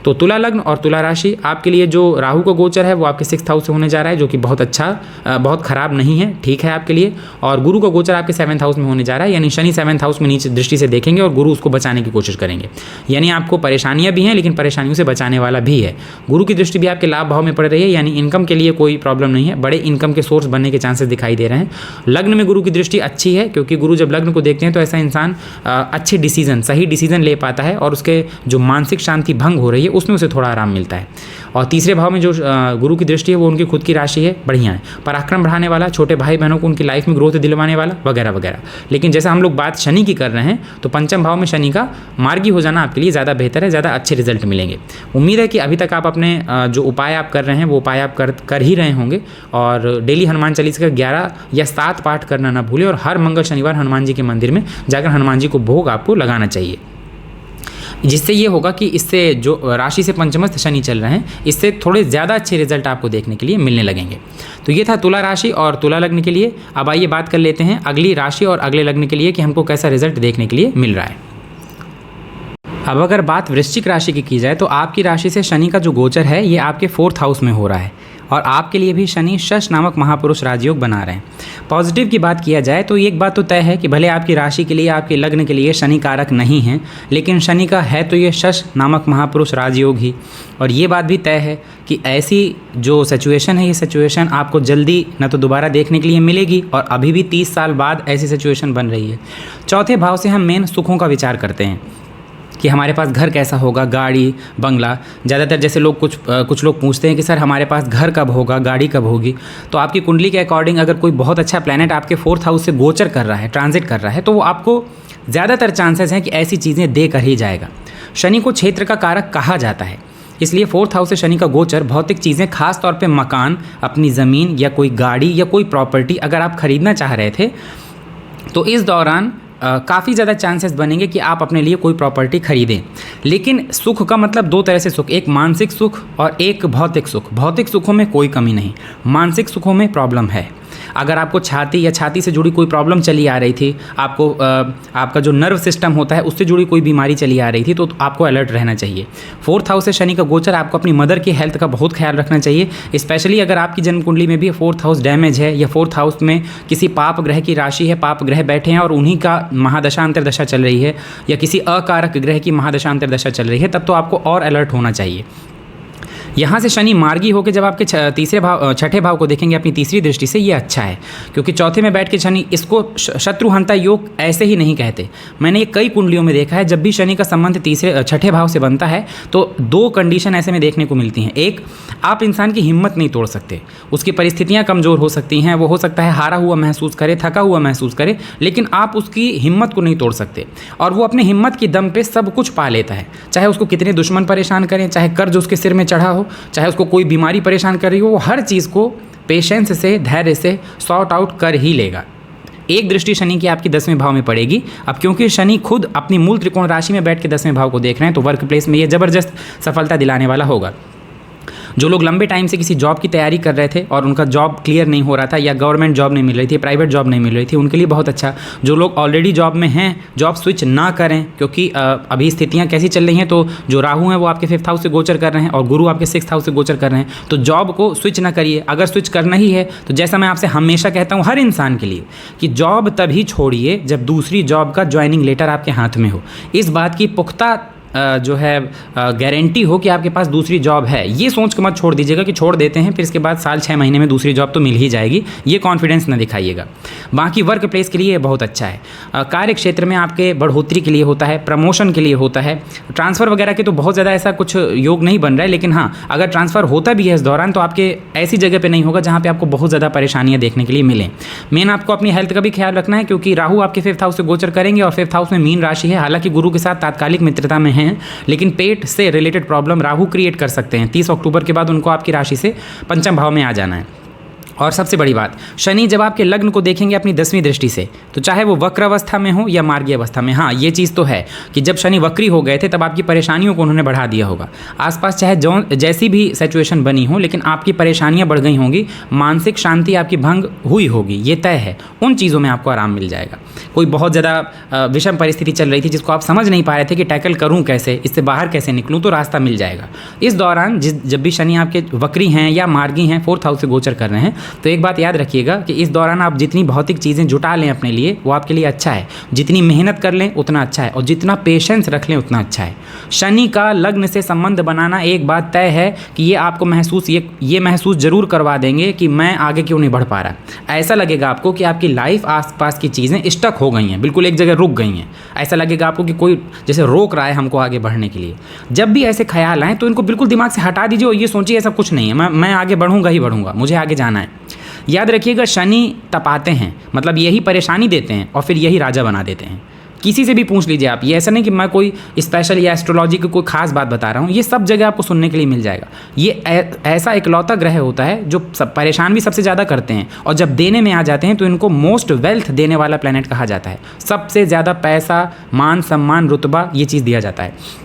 तो तुला लग्न और तुला राशि आपके लिए जो राहु का गोचर है वो आपके 6th हाउस से होने जा रहा है, जो कि बहुत अच्छा, बहुत ख़राब नहीं है, ठीक है आपके लिए। और गुरु का गोचर आपके 7th हाउस में होने जा रहा है, यानी शनि 7th हाउस में नीचे दृष्टि से देखेंगे और गुरु उसको बचाने की कोशिश करेंगे। यानी आपको परेशानियां भी हैं लेकिन परेशानियों से बचाने वाला भी है। गुरु की दृष्टि भी आपके लाभ भाव में पड़ रही है, यानी इनकम के लिए कोई प्रॉब्लम नहीं है, बड़े इनकम के सोर्स बनने के चांसेस दिखाई दे रहे हैं। लग्न में गुरु की दृष्टि अच्छी है, क्योंकि गुरु जब लग्न को देखते हैं तो ऐसा इंसान अच्छे डिसीजन, सही डिसीजन ले पाता है और उसके जो मानसिक शांति भंग हो रही है उसमें उसे थोड़ा आराम मिलता है। और तीसरे भाव में जो गुरु की दृष्टि है वो उनकी खुद की राशि है, बढ़िया है, पराक्रम बढ़ाने वाला, छोटे भाई बहनों को उनकी लाइफ में ग्रोथ दिलवाने वाला, वगैरह वगैरह। लेकिन जैसा हम लोग बात शनि की कर रहे हैं तो पंचम भाव में शनि का मार्गी हो जाना आपके लिए ज़्यादा बेहतर है, ज़्यादा अच्छे रिजल्ट मिलेंगे। उम्मीद है कि अभी तक आप अपने जो उपाय आप कर रहे हैं वो उपाय आप कर ही रहे होंगे। और डेली हनुमान चालीसा का 11 या 7 पाठ करना ना भूलें, और हर मंगल शनिवार हनुमान जी के मंदिर में जाकर हनुमान जी को भोग आपको लगाना चाहिए। जिससे ये होगा कि इससे जो राशि से पंचमस्थ शनि चल रहे हैं इससे थोड़े ज़्यादा अच्छे रिजल्ट आपको देखने के लिए मिलने लगेंगे। तो ये था तुला राशि और तुला लग्न के लिए। अब आइए बात कर लेते हैं अगली राशि और अगले लग्न के लिए कि हमको कैसा रिजल्ट देखने के लिए मिल रहा है। अब अगर बात वृश्चिक राशि की जाए तो आपकी राशि से शनि का जो गोचर है ये आपके 4th हाउस में हो रहा है और आपके लिए भी शनि शश नामक महापुरुष राजयोग बना रहे हैं। पॉजिटिव की बात किया जाए तो एक बात तो तय है कि भले आपकी राशि के लिए, आपके लग्न के लिए शनि कारक नहीं है, लेकिन शनि का है तो ये शश नामक महापुरुष राजयोग ही। और ये बात भी तय है कि ऐसी जो सिचुएशन है ये सिचुएशन आपको जल्दी न तो दोबारा देखने के लिए मिलेगी और अभी भी 30 साल बाद ऐसी सिचुएशन बन रही है। चौथे भाव से हम मेन सुखों का विचार करते हैं कि हमारे पास घर कैसा होगा, गाड़ी, बंगला। ज़्यादातर जैसे लोग कुछ लोग पूछते हैं कि सर हमारे पास घर कब होगा, गाड़ी कब होगी। तो आपकी कुंडली के अकॉर्डिंग अगर कोई बहुत अच्छा प्लैनेट आपके 4th हाउस से गोचर कर रहा है, ट्रांजिट कर रहा है, तो वो आपको ज़्यादातर चांसेस हैं कि ऐसी चीज़ें दे कर ही जाएगा। शनि को क्षेत्र का कारक कहा जाता है, इसलिए 4th हाउस से शनि का गोचर भौतिक चीज़ें, खास तौर पे मकान, अपनी ज़मीन या कोई गाड़ी या कोई प्रॉपर्टी अगर आप ख़रीदना चाह रहे थे तो इस दौरान काफ़ी ज़्यादा चांसेस बनेंगे कि आप अपने लिए कोई प्रॉपर्टी खरीदें। लेकिन सुख का मतलब 2 तरह से सुख, एक मानसिक सुख और एक भौतिक सुख। भौतिक सुखों में कोई कमी नहीं, मानसिक सुखों में प्रॉब्लम है। अगर आपको छाती से जुड़ी कोई प्रॉब्लम चली आ रही थी, आपको आपका जो नर्व सिस्टम होता है उससे जुड़ी कोई बीमारी चली आ रही थी, तो आपको अलर्ट रहना चाहिए। 4th हाउस से शनि का गोचर, आपको अपनी मदर की हेल्थ का बहुत ख्याल रखना चाहिए। स्पेशली अगर आपकी जन्म कुंडली में भी 4th हाउस डैमेज है या 4th हाउस में किसी पाप ग्रह की राशि है, पाप ग्रह बैठे हैं और उन्हीं का महादशा अंतर्दशा चल रही है, या किसी अकारक ग्रह की महादशा अंतर्दशा चल रही है, तब तो आपको और अलर्ट होना चाहिए। यहाँ से शनि मार्गी होकर जब आपके छठे भाव को देखेंगे अपनी तीसरी दृष्टि से, ये अच्छा है, क्योंकि चौथे में बैठ के शनि, इसको शत्रुहंता योग ऐसे ही नहीं कहते। मैंने ये कई कुंडलियों में देखा है, जब भी शनि का संबंध छठे भाव से बनता है तो 2 कंडीशन ऐसे में देखने को मिलती हैं। एक, आप इंसान की हिम्मत नहीं तोड़ सकते, उसकी परिस्थितियाँ कमज़ोर हो सकती हैं, वो हो सकता है हारा हुआ महसूस करे, थका हुआ महसूस करे, लेकिन आप उसकी हिम्मत को नहीं तोड़ सकते और वो अपने हिम्मत की दम पे सब कुछ पा लेता है। चाहे उसको कितने दुश्मन परेशान करें, चाहे कर्ज उसके सिर में चढ़ा हो, चाहे उसको कोई बीमारी परेशान कर रही हो, वो हर चीज़ को पेशेंस से, धैर्य से सॉर्ट आउट कर ही लेगा। एक दृष्टि शनि की आपकी 10वें भाव में पड़ेगी। अब क्योंकि शनि खुद अपनी मूल त्रिकोण राशि में बैठ के 10वें भाव को देख रहे हैं, तो वर्क प्लेस में ये ज़बरदस्त सफलता दिलाने वाला होगा। जो लोग लंबे टाइम से किसी जॉब की तैयारी कर रहे थे और उनका जॉब क्लियर नहीं हो रहा था, या गवर्नमेंट जॉब नहीं मिल रही थी, प्राइवेट जॉब नहीं मिल रही थी, उनके लिए बहुत अच्छा। जो लोग ऑलरेडी जॉब में हैं, जॉब स्विच ना करें, क्योंकि अभी स्थितियां कैसी चल रही हैं, तो जो राहु हैं वो आपके 5th हाउस से गोचर कर रहे हैं और गुरु आपके 6th हाउस से गोचर कर रहे हैं, तो जॉब को स्विच ना करिए। अगर स्विच करना ही है तो जैसा मैं आपसे हमेशा कहता हूँ हर इंसान के लिए, कि जॉब तभी छोड़िए जब दूसरी जॉब का ज्वाइनिंग लेटर आपके हाथ में हो। इस बात की पुख्ता जो है गारंटी हो कि आपके पास दूसरी जॉब है। ये सोच के मत छोड़ दीजिएगा कि छोड़ देते हैं फिर इसके बाद साल 6 महीने में दूसरी जॉब तो मिल ही जाएगी, ये कॉन्फिडेंस ना दिखाइएगा। बाकी वर्क प्लेस के लिए ये बहुत अच्छा है। कार्य क्षेत्र में आपके बढ़ोतरी के लिए होता है, प्रमोशन के लिए होता है। ट्रांसफ़र वगैरह के तो बहुत ज़्यादा ऐसा कुछ योग नहीं बन रहा है, लेकिन हाँ, अगर ट्रांसफ़र होता भी है इस दौरान तो आपके ऐसी जगह पर नहीं होगा जहाँ पर आपको बहुत ज़्यादा परेशानियाँ देखने के लिए मिलें। मेन आपको अपनी हेल्थ का भी ख्याल रखना है, क्योंकि राहु आपके 5th हाउस से गोचर करेंगे और 5th हाउस में मीन राशि है। हालांकि गुरु के साथ तात्कालिक मित्रता में हैं, लेकिन पेट से रिलेटेड प्रॉब्लम राहु क्रिएट कर सकते हैं। 30 अक्टूबर के बाद उनको आपकी राशि से पंचम भाव में आ जाना है। और सबसे बड़ी बात, शनि जब आपके लग्न को देखेंगे अपनी 10वीं दृष्टि से, तो चाहे वो वक्र अवस्था में हो या मार्गीय अवस्था में, हाँ ये चीज़ तो है कि जब शनि वक्री हो गए थे तब आपकी परेशानियों को उन्होंने बढ़ा दिया होगा। आसपास चाहे जो जैसी भी सिचुएशन बनी हो, लेकिन आपकी परेशानियां बढ़ गई होंगी, मानसिक शांति आपकी भंग हुई होगी, ये तय है। उन चीज़ों में आपको आराम मिल जाएगा। कोई बहुत ज़्यादा विषम परिस्थिति चल रही थी जिसको आप समझ नहीं पा रहे थे कि टैकल करूँ कैसे, इससे बाहर कैसे निकलूँ, तो रास्ता मिल जाएगा। इस दौरान जब भी शनि आपके वक्री हैं या मार्गी हैं, 4th हाउस से गोचर कर रहे हैं, तो एक बात याद रखिएगा कि इस दौरान आप जितनी भौतिक चीज़ें जुटा लें अपने लिए, वो आपके लिए अच्छा है। जितनी मेहनत कर लें उतना अच्छा है, और जितना पेशेंस रख लें उतना अच्छा है। शनि का लग्न से संबंध बनाना एक बात तय है कि ये आपको ये महसूस जरूर करवा देंगे कि मैं आगे क्यों नहीं बढ़ पा रहा। ऐसा लगेगा आपको कि आपकी लाइफ आसपास की चीज़ें स्टक हो गई हैं, बिल्कुल एक जगह रुक गई हैं। ऐसा लगेगा आपको कि कोई जैसे रोक रहा है हमको आगे बढ़ने के लिए। जब भी ऐसे ख्याल आएँ तो इनको बिल्कुल दिमाग से हटा दीजिए और ये सोचिए ऐसा कुछ नहीं है, मैं आगे बढ़ूँगा ही बढ़ूँगा, मुझे आगे जाना है। याद रखिएगा, शनि तपाते हैं, मतलब यही परेशानी देते हैं और फिर यही राजा बना देते हैं। किसी से भी पूछ लीजिए आप, ये ऐसा नहीं कि मैं कोई स्पेशल या एस्ट्रोलॉजी की कोई खास बात बता रहा हूँ, ये सब जगह आपको सुनने के लिए मिल जाएगा। ये ऐसा इकलौता ग्रह होता है जो सब परेशान भी सबसे ज़्यादा करते हैं, और जब देने में आ जाते हैं तो इनको मोस्ट वेल्थ देने वाला प्लैनेट कहा जाता है। सबसे ज़्यादा पैसा, मान सम्मान, रुतबा, ये चीज़ दिया जाता है।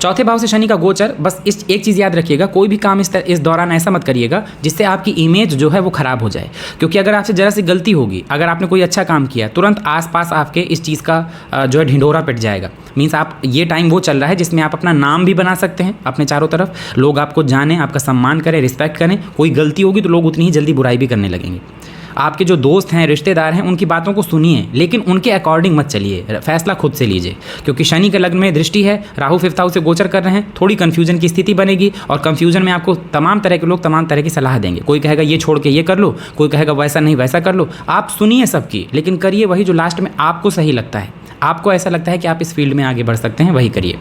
4थे भाव से शनि का गोचर, बस इस एक चीज़ याद रखिएगा, कोई भी काम इस दौरान ऐसा मत करिएगा जिससे आपकी इमेज जो है वो ख़राब हो जाए। क्योंकि अगर आपसे ज़रा सी गलती होगी, अगर आपने कोई अच्छा काम किया, तुरंत आसपास आपके इस चीज़ का जो है ढिंढोरा पिट जाएगा। मीन्स आप ये टाइम वो चल रहा है जिसमें आप अपना नाम भी बना सकते हैं अपने चारों तरफ, लोग आपको जानें, आपका सम्मान करें, रिस्पेक्ट करें। कोई गलती होगी तो लोग उतनी ही जल्दी बुराई भी करने लगेंगे। आपके जो दोस्त हैं, रिश्तेदार हैं, उनकी बातों को सुनिए, लेकिन उनके अकॉर्डिंग मत चलिए, फैसला खुद से लीजिए। क्योंकि शनि के लग्न में दृष्टि है, राहु 5th हाउस से गोचर कर रहे हैं, थोड़ी कन्फ्यूजन की स्थिति बनेगी, और कन्फ्यूजन में आपको तमाम तरह के लोग तमाम तरह की सलाह देंगे। कोई कहेगा ये छोड़ के ये कर लो, कोई कहेगा वैसा नहीं वैसा कर लो। आप सुनिए सबकी, लेकिन करिए वही जो लास्ट में आपको सही लगता है, आपको ऐसा लगता है कि आप इस फील्ड में आगे बढ़ सकते हैं, वही करिए।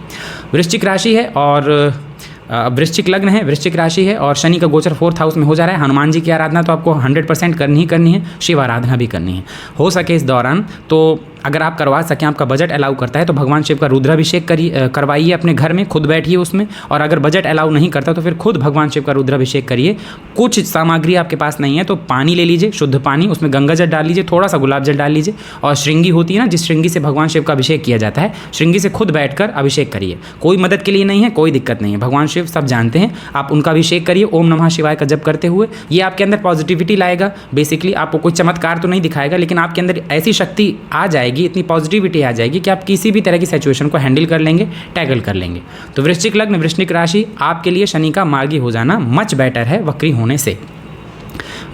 वृश्चिक राशि है और वृश्चिक लग्न है, वृश्चिक राशि है, और शनि का गोचर 4th हाउस में हो जा रहा है। हनुमान जी की आराधना तो आपको 100% करनी ही करनी है, शिव आराधना भी करनी है। हो सके इस दौरान तो अगर आप करवा सकें, आपका बजट अलाउ करता है, तो भगवान शिव का रुद्राभिषेक करवाइए अपने घर में, खुद बैठिए उसमें। और अगर बजट अलाउ नहीं करता तो फिर खुद भगवान शिव का रुद्राभिषेक करिए। कुछ सामग्री आपके पास नहीं है तो पानी ले लीजिए, शुद्ध पानी, उसमें गंगा जल डाल लीजिए, थोड़ा सा गुलाब जल डाल लीजिए, और श्रृंगी होती है ना, जिस श्रृंगी से भगवान शिव का अभिषेक किया जाता है, श्रृंगी से खुद बैठकर अभिषेक करिए। कोई मदद के लिए नहीं है, कोई दिक्कत नहीं है, भगवान शिव सब जानते हैं। आप उनका अभिषेक करिए ओम नमः शिवाय का जप करते हुए। ये आपके अंदर पॉजिटिविटी लाएगा। बेसिकली आपको कोई चमत्कार तो नहीं दिखाएगा, लेकिन आपके अंदर ऐसी शक्ति आ जाएगी, इतनी पॉजिटिविटी आ जाएगी कि आप किसी भी तरह की सिचुएशन को हैंडल कर लेंगे, टैकल कर लेंगे। तो वृश्चिक लग्न, वृश्चिक राशि, आपके लिए शनि का मार्गी हो जाना मच बेटर है वक्री होने से।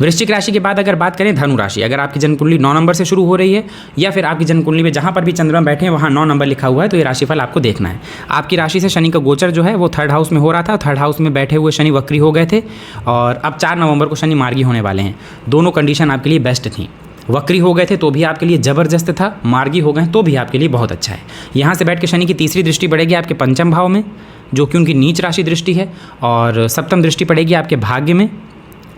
वृश्चिक राशि के बाद अगर बात करें धनु राशि, अगर आपकी जन्म कुंडली 9 नंबर से शुरू हो रही है, या फिर आपकी जन्म कुंडली में जहाँ पर भी चंद्रमा बैठे हैं वहाँ 9 नंबर लिखा हुआ है, तो ये राशिफल आपको देखना है। आपकी राशि से शनि का गोचर जो है वो 3rd हाउस में हो रहा था, 3rd हाउस में बैठे हुए शनि वक्री हो गए थे, और अब 4 नवंबर को शनि मार्गी होने वाले हैं। दोनों कंडीशन आपके लिए बेस्ट थी। वक्री हो गए थे तो भी आपके लिए ज़बरदस्त था, मार्गी हो गए तो भी आपके लिए बहुत अच्छा है। यहाँ से बैठ के शनि की तीसरी दृष्टि पड़ेगी आपके 5म भाव में, जो कि उनकी नीच राशि दृष्टि है, और 7वीं दृष्टि पड़ेगी आपके भाग्य में,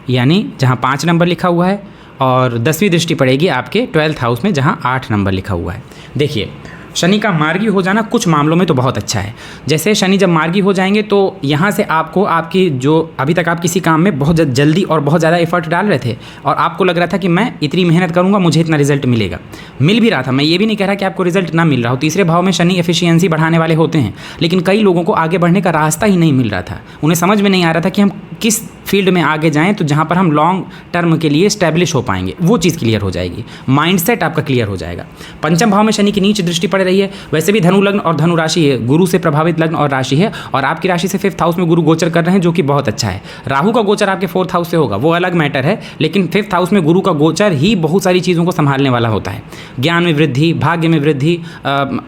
यानी जहाँ 5 नंबर लिखा हुआ है, और 10वीं दृष्टि पड़ेगी आपके 12th हाउस में, जहाँ 8 नंबर लिखा हुआ है। देखिए, शनि का मार्गी हो जाना कुछ मामलों में तो बहुत अच्छा है। जैसे शनि जब मार्गी हो जाएंगे तो यहाँ से आपको आपकी जो अभी तक आप किसी काम में बहुत जल्दी और बहुत ज़्यादा एफर्ट डाल रहे थे, और आपको लग रहा था कि मैं इतनी मेहनत करूँगा मुझे इतना रिजल्ट मिलेगा, मिल भी रहा था। मैं ये भी नहीं कह रहा कि आपको रिजल्ट ना मिल रहा हो। 3रे भाव में शनि एफिशिएंसी बढ़ाने वाले होते हैं, लेकिन कई लोगों को आगे बढ़ने का रास्ता ही नहीं मिल रहा था। उन्हें समझ में नहीं आ रहा था कि हम किस फील्ड में आगे जाएं तो जहाँ पर हम लॉन्ग टर्म के लिए स्टैब्लिश हो पाएंगे, वो चीज़ क्लियर हो जाएगी, माइंडसेट आपका क्लियर हो जाएगा। 5म भाव में शनि की नीच दृष्टि पड़ रही है। वैसे भी धनु लग्न और धनु राशि है, गुरु से प्रभावित लग्न और राशि है, और आपकी राशि से 5th हाउस में गुरु गोचर कर रहे हैं, जो कि बहुत अच्छा है। राहु का गोचर आपके 4th हाउस से होगा, वो अलग मैटर है, लेकिन 5th हाउस में गुरु का गोचर ही बहुत सारी चीज़ों को संभालने वाला होता है। ज्ञान में वृद्धि, भाग्य में वृद्धि,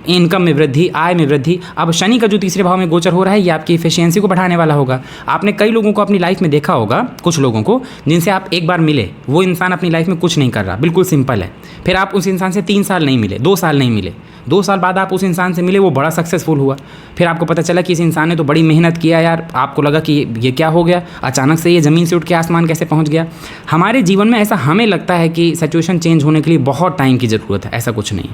इनकम में वृद्धि, आय में वृद्धि। अब शनि का जो 3रे भाव में गोचर हो रहा है, ये आपकी एफिशिएंसी को बढ़ाने वाला होगा। आपने कई लोगों को अपनी लाइफ में देखा होगा, कुछ लोगों को जिनसे आप एक बार मिले, वो इंसान अपनी लाइफ में कुछ नहीं कर रहा, बिल्कुल सिंपल है। फिर आप उस इंसान से 3 साल नहीं मिले, 2 साल नहीं मिले, 2 साल बाद आप उस इंसान से मिले, वो बड़ा सक्सेसफुल हुआ। फिर आपको पता चला कि इस इंसान ने तो बड़ी मेहनत किया यार, आपको लगा कि ये क्या हो गया, अचानक से ये ज़मीन से उठ के आसमान कैसे पहुंच गया। हमारे जीवन में ऐसा हमें लगता है कि सिचुएशन चेंज होने के लिए बहुत टाइम की ज़रूरत है, ऐसा कुछ नहीं।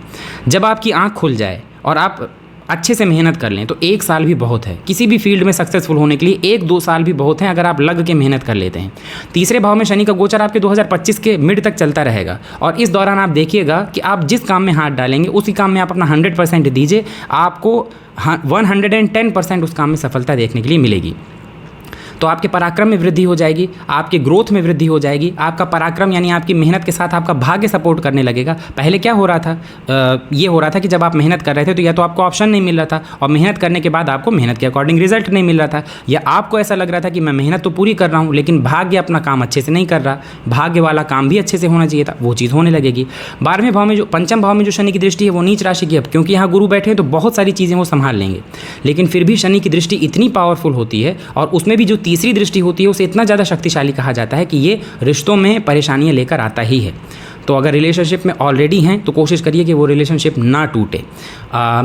जब आपकी आँख खुल जाए और आप अच्छे से मेहनत कर लें तो 1 साल भी बहुत है किसी भी फील्ड में सक्सेसफुल होने के लिए। 1-2 साल भी बहुत हैं अगर आप लग के मेहनत कर लेते हैं। तीसरे भाव में शनि का गोचर आपके 2025 के मिड तक चलता रहेगा और इस दौरान आप देखिएगा कि आप जिस काम में हाथ डालेंगे उसी काम में आप अपना 100% दीजिए, आपको 110% उस काम में सफलता देखने के लिए मिलेगी। तो आपके पराक्रम में वृद्धि हो जाएगी, आपके ग्रोथ में वृद्धि हो जाएगी। आपका पराक्रम यानी आपकी मेहनत के साथ आपका भाग्य सपोर्ट करने लगेगा। पहले क्या हो रहा था, ये हो रहा था कि जब आप मेहनत कर रहे थे तो या तो आपको ऑप्शन नहीं मिल रहा था और मेहनत करने के बाद आपको मेहनत के अकॉर्डिंग रिजल्ट नहीं मिल रहा था, या आपको ऐसा लग रहा था कि मैं मेहनत तो पूरी कर रहा हूँ लेकिन भाग्य अपना काम अच्छे से नहीं कर रहा, भाग्य वाला काम भी अच्छे से होना चाहिए था, वो चीज़ होने लगेगी। 12वें भाव में जो पंचम भाव में जो शनि की दृष्टि है वो नीच राशि की है, क्योंकि यहाँ गुरु बैठे हैं तो बहुत सारी चीज़ें वो संभाल लेंगे, लेकिन फिर भी शनि की दृष्टि इतनी पावरफुल होती है और उसमें भी जो तीसरी दृष्टि होती है उसे इतना ज़्यादा शक्तिशाली कहा जाता है कि ये रिश्तों में परेशानियां लेकर आता ही है। तो अगर रिलेशनशिप में ऑलरेडी हैं तो कोशिश करिए कि वो रिलेशनशिप ना टूटे,